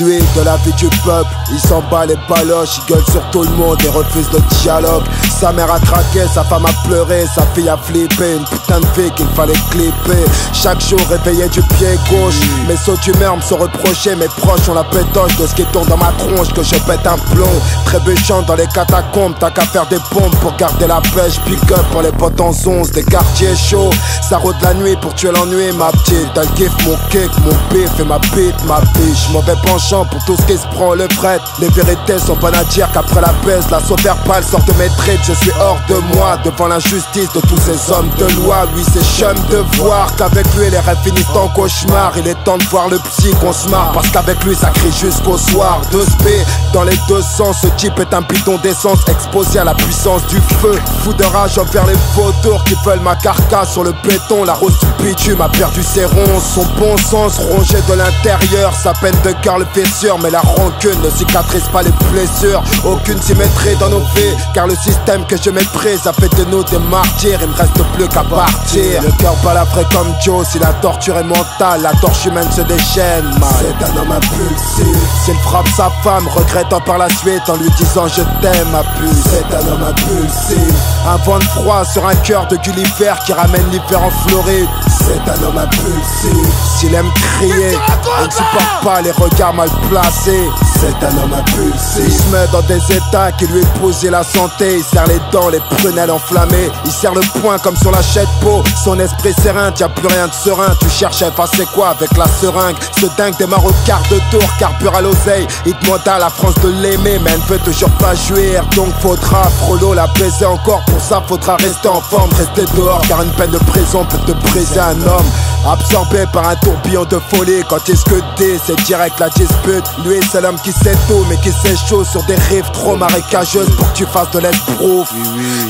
Lui de la vie du peuple, il s'en bat les baloches, il gueule sur tout le monde et refuse le dialogue. Sa mère a craqué, sa femme a pleuré, sa fille a flippé, une putain de vie qu'il fallait clipper. Chaque jour réveillé du pied gauche, mes sauts d'humeur me sont reprochés. Mes proches ont la pétoche de ce qui tourne dans ma tronche, que je pète un plomb. Trébuchant dans les catacombes, t'as qu'à faire des pompes pour garder la pêche. Big up pour les potes en 11, des quartiers chauds. Ça rôde la nuit pour tuer l'ennui, ma petite. Elle kiffe mon kick, mon bif et ma bite, ma biche. Mauvais penchant pour tout ce qui se prend le fret. Les vérités sont bonnes à dire qu'après la baisse, la sauve verbale sort de mes traits. Je suis hors de moi, devant l'injustice de tous ces hommes de loi. Lui c'est chum de voir qu'avec lui les rêves finissent en cauchemar. Il est temps de voir le psy qu'on se marre, parce qu'avec lui ça crie jusqu'au soir. 2SP dans les deux sens, ce type est un bidon d'essence exposé à la puissance du feu. Fou de rage envers les vautours qui veulent ma carcasse sur le béton. La rose du bitume a perdu ses ronces, son bon sens rongé de l'intérieur. Sa peine de cœur le fait sûr, mais la rancune ne cicatrise pas les blessures. Aucune symétrie dans nos vies, car le système que je méprise a fait de nous des martyrs. Il me reste plus qu'à partir. Le cœur balavré comme Joe, si la torture est mentale, la torche humaine se déchaîne mal. C'est un homme impulsif, s'il frappe sa femme, regrettant par la suite en lui disant je t'aime ma puce. C'est un homme impulsif, un vent de froid sur un cœur de Gulliver qui ramène l'hiver en Floride. C'est un homme impulsif, s'il aime crier, il ne supporte pas les regards mal mal placé. C'est un homme impulsif. Il se met dans des états qui lui épousent la santé. Il serre les dents, les prunelles enflammées. Il serre le poing comme sur la chèque peau. Son esprit serein, t'y a plus rien de serein. Tu cherches à effacer quoi avec la seringue? Ce dingue démarre au quart de tour, carbure à l'oseille. Il demande à la France de l'aimer, mais elle ne veut toujours pas jouir. Donc faudra frollo la baiser encore. Pour ça faudra rester en forme, rester dehors. Car une peine de prison peut te briser un homme. Absorbé par un tourbillon de folie. Quand il se dit, c'est direct la dispute. Lui c'est l'homme qui sait tout, mais qui s'échoue sur des rives trop marécageuses pour que tu fasses de l'esbrouf.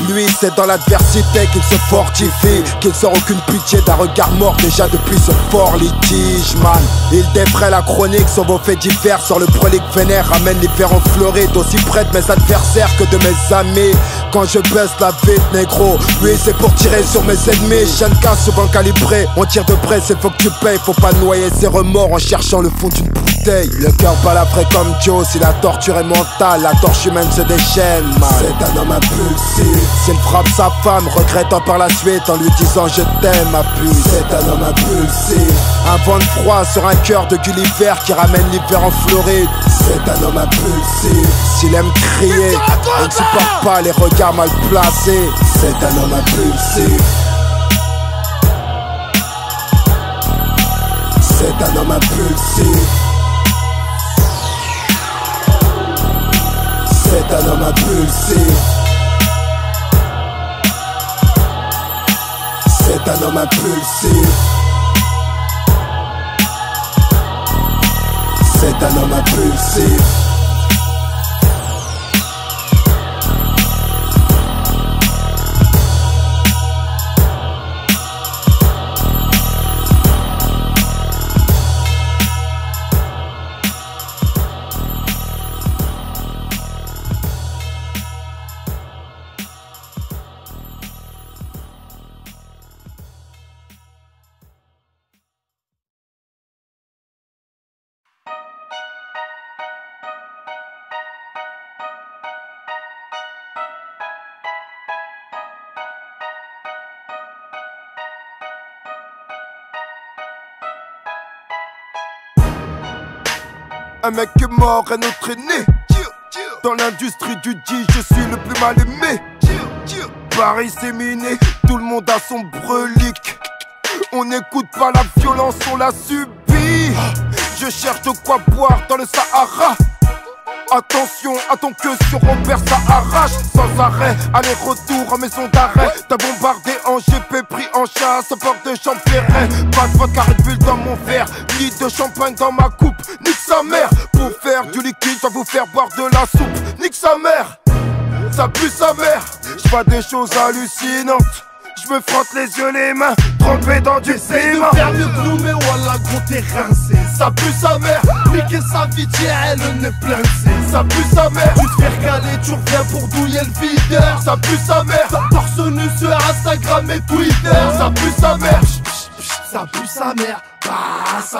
Lui c'est dans l'adversité qu'il se fortifie, qu'il sort aucune pitié d'un regard mort déjà depuis ce fort litige, man. Il défraie la chronique sur vos faits divers, sur le prolique vénère, ramène l'hiver en Floride, aussi près de mes adversaires que de mes amis. Quand je baisse la vite négro, lui c'est pour tirer sur mes ennemis. Shenka souvent calibré, on tire de près, c'est faut que tu payes. Faut pas noyer ses remords en cherchant le fond d'une bouteille. Le cœur balafré comme Joe, si la torture est mentale, la torche humaine se déchaîne, man. C'est un homme impulsif. S'il frappe sa femme, regrettant par la suite en lui disant je t'aime ma puce. C'est un homme impulsif. Un vent de froid sur un cœur de Gulliver qui ramène l'hiver en Floride. C'est un homme impulsif. S'il aime crier, il ne supporte pas les regards mal placés. C'est un homme impulsif. C'est un homme impulsif. C'est un homme impulsif. C'est un homme impulsif. C'est un homme impulsif. Un mec est mort, un autre est né. Dans l'industrie du dit, je suis le plus mal aimé. Paris c'est miné, tout le monde a son brelique. On n'écoute pas la violence, on la subit. Je cherche de quoi boire dans le Sahara. Attention à ton queue sur Robert, ça arrache sans arrêt. Aller-retour en maison d'arrêt. T'as bombardé en GP, pris en chasse au port de Champéret. Pas de vodka Red Bull dans mon verre, ni de champagne dans ma coupe. Nique sa mère, pour faire du liquide, je vais vous faire boire de la soupe. Nique sa mère, ça pue sa mère. Je vois des choses hallucinantes. Je me frotte les yeux, les mains, trempé dans du ciment. Faire mieux que nous, mais voilà, gros t'es rincé. Ça pue sa mère, niquer sa vie, elle n'est plancée. Ça pue sa mère, tu te fais recaler, tu reviens pour douiller le videur. Ça pue sa mère, torse nu sur Instagram et Twitter. Ça pue sa mère, ça pue sa mère. Bah, ça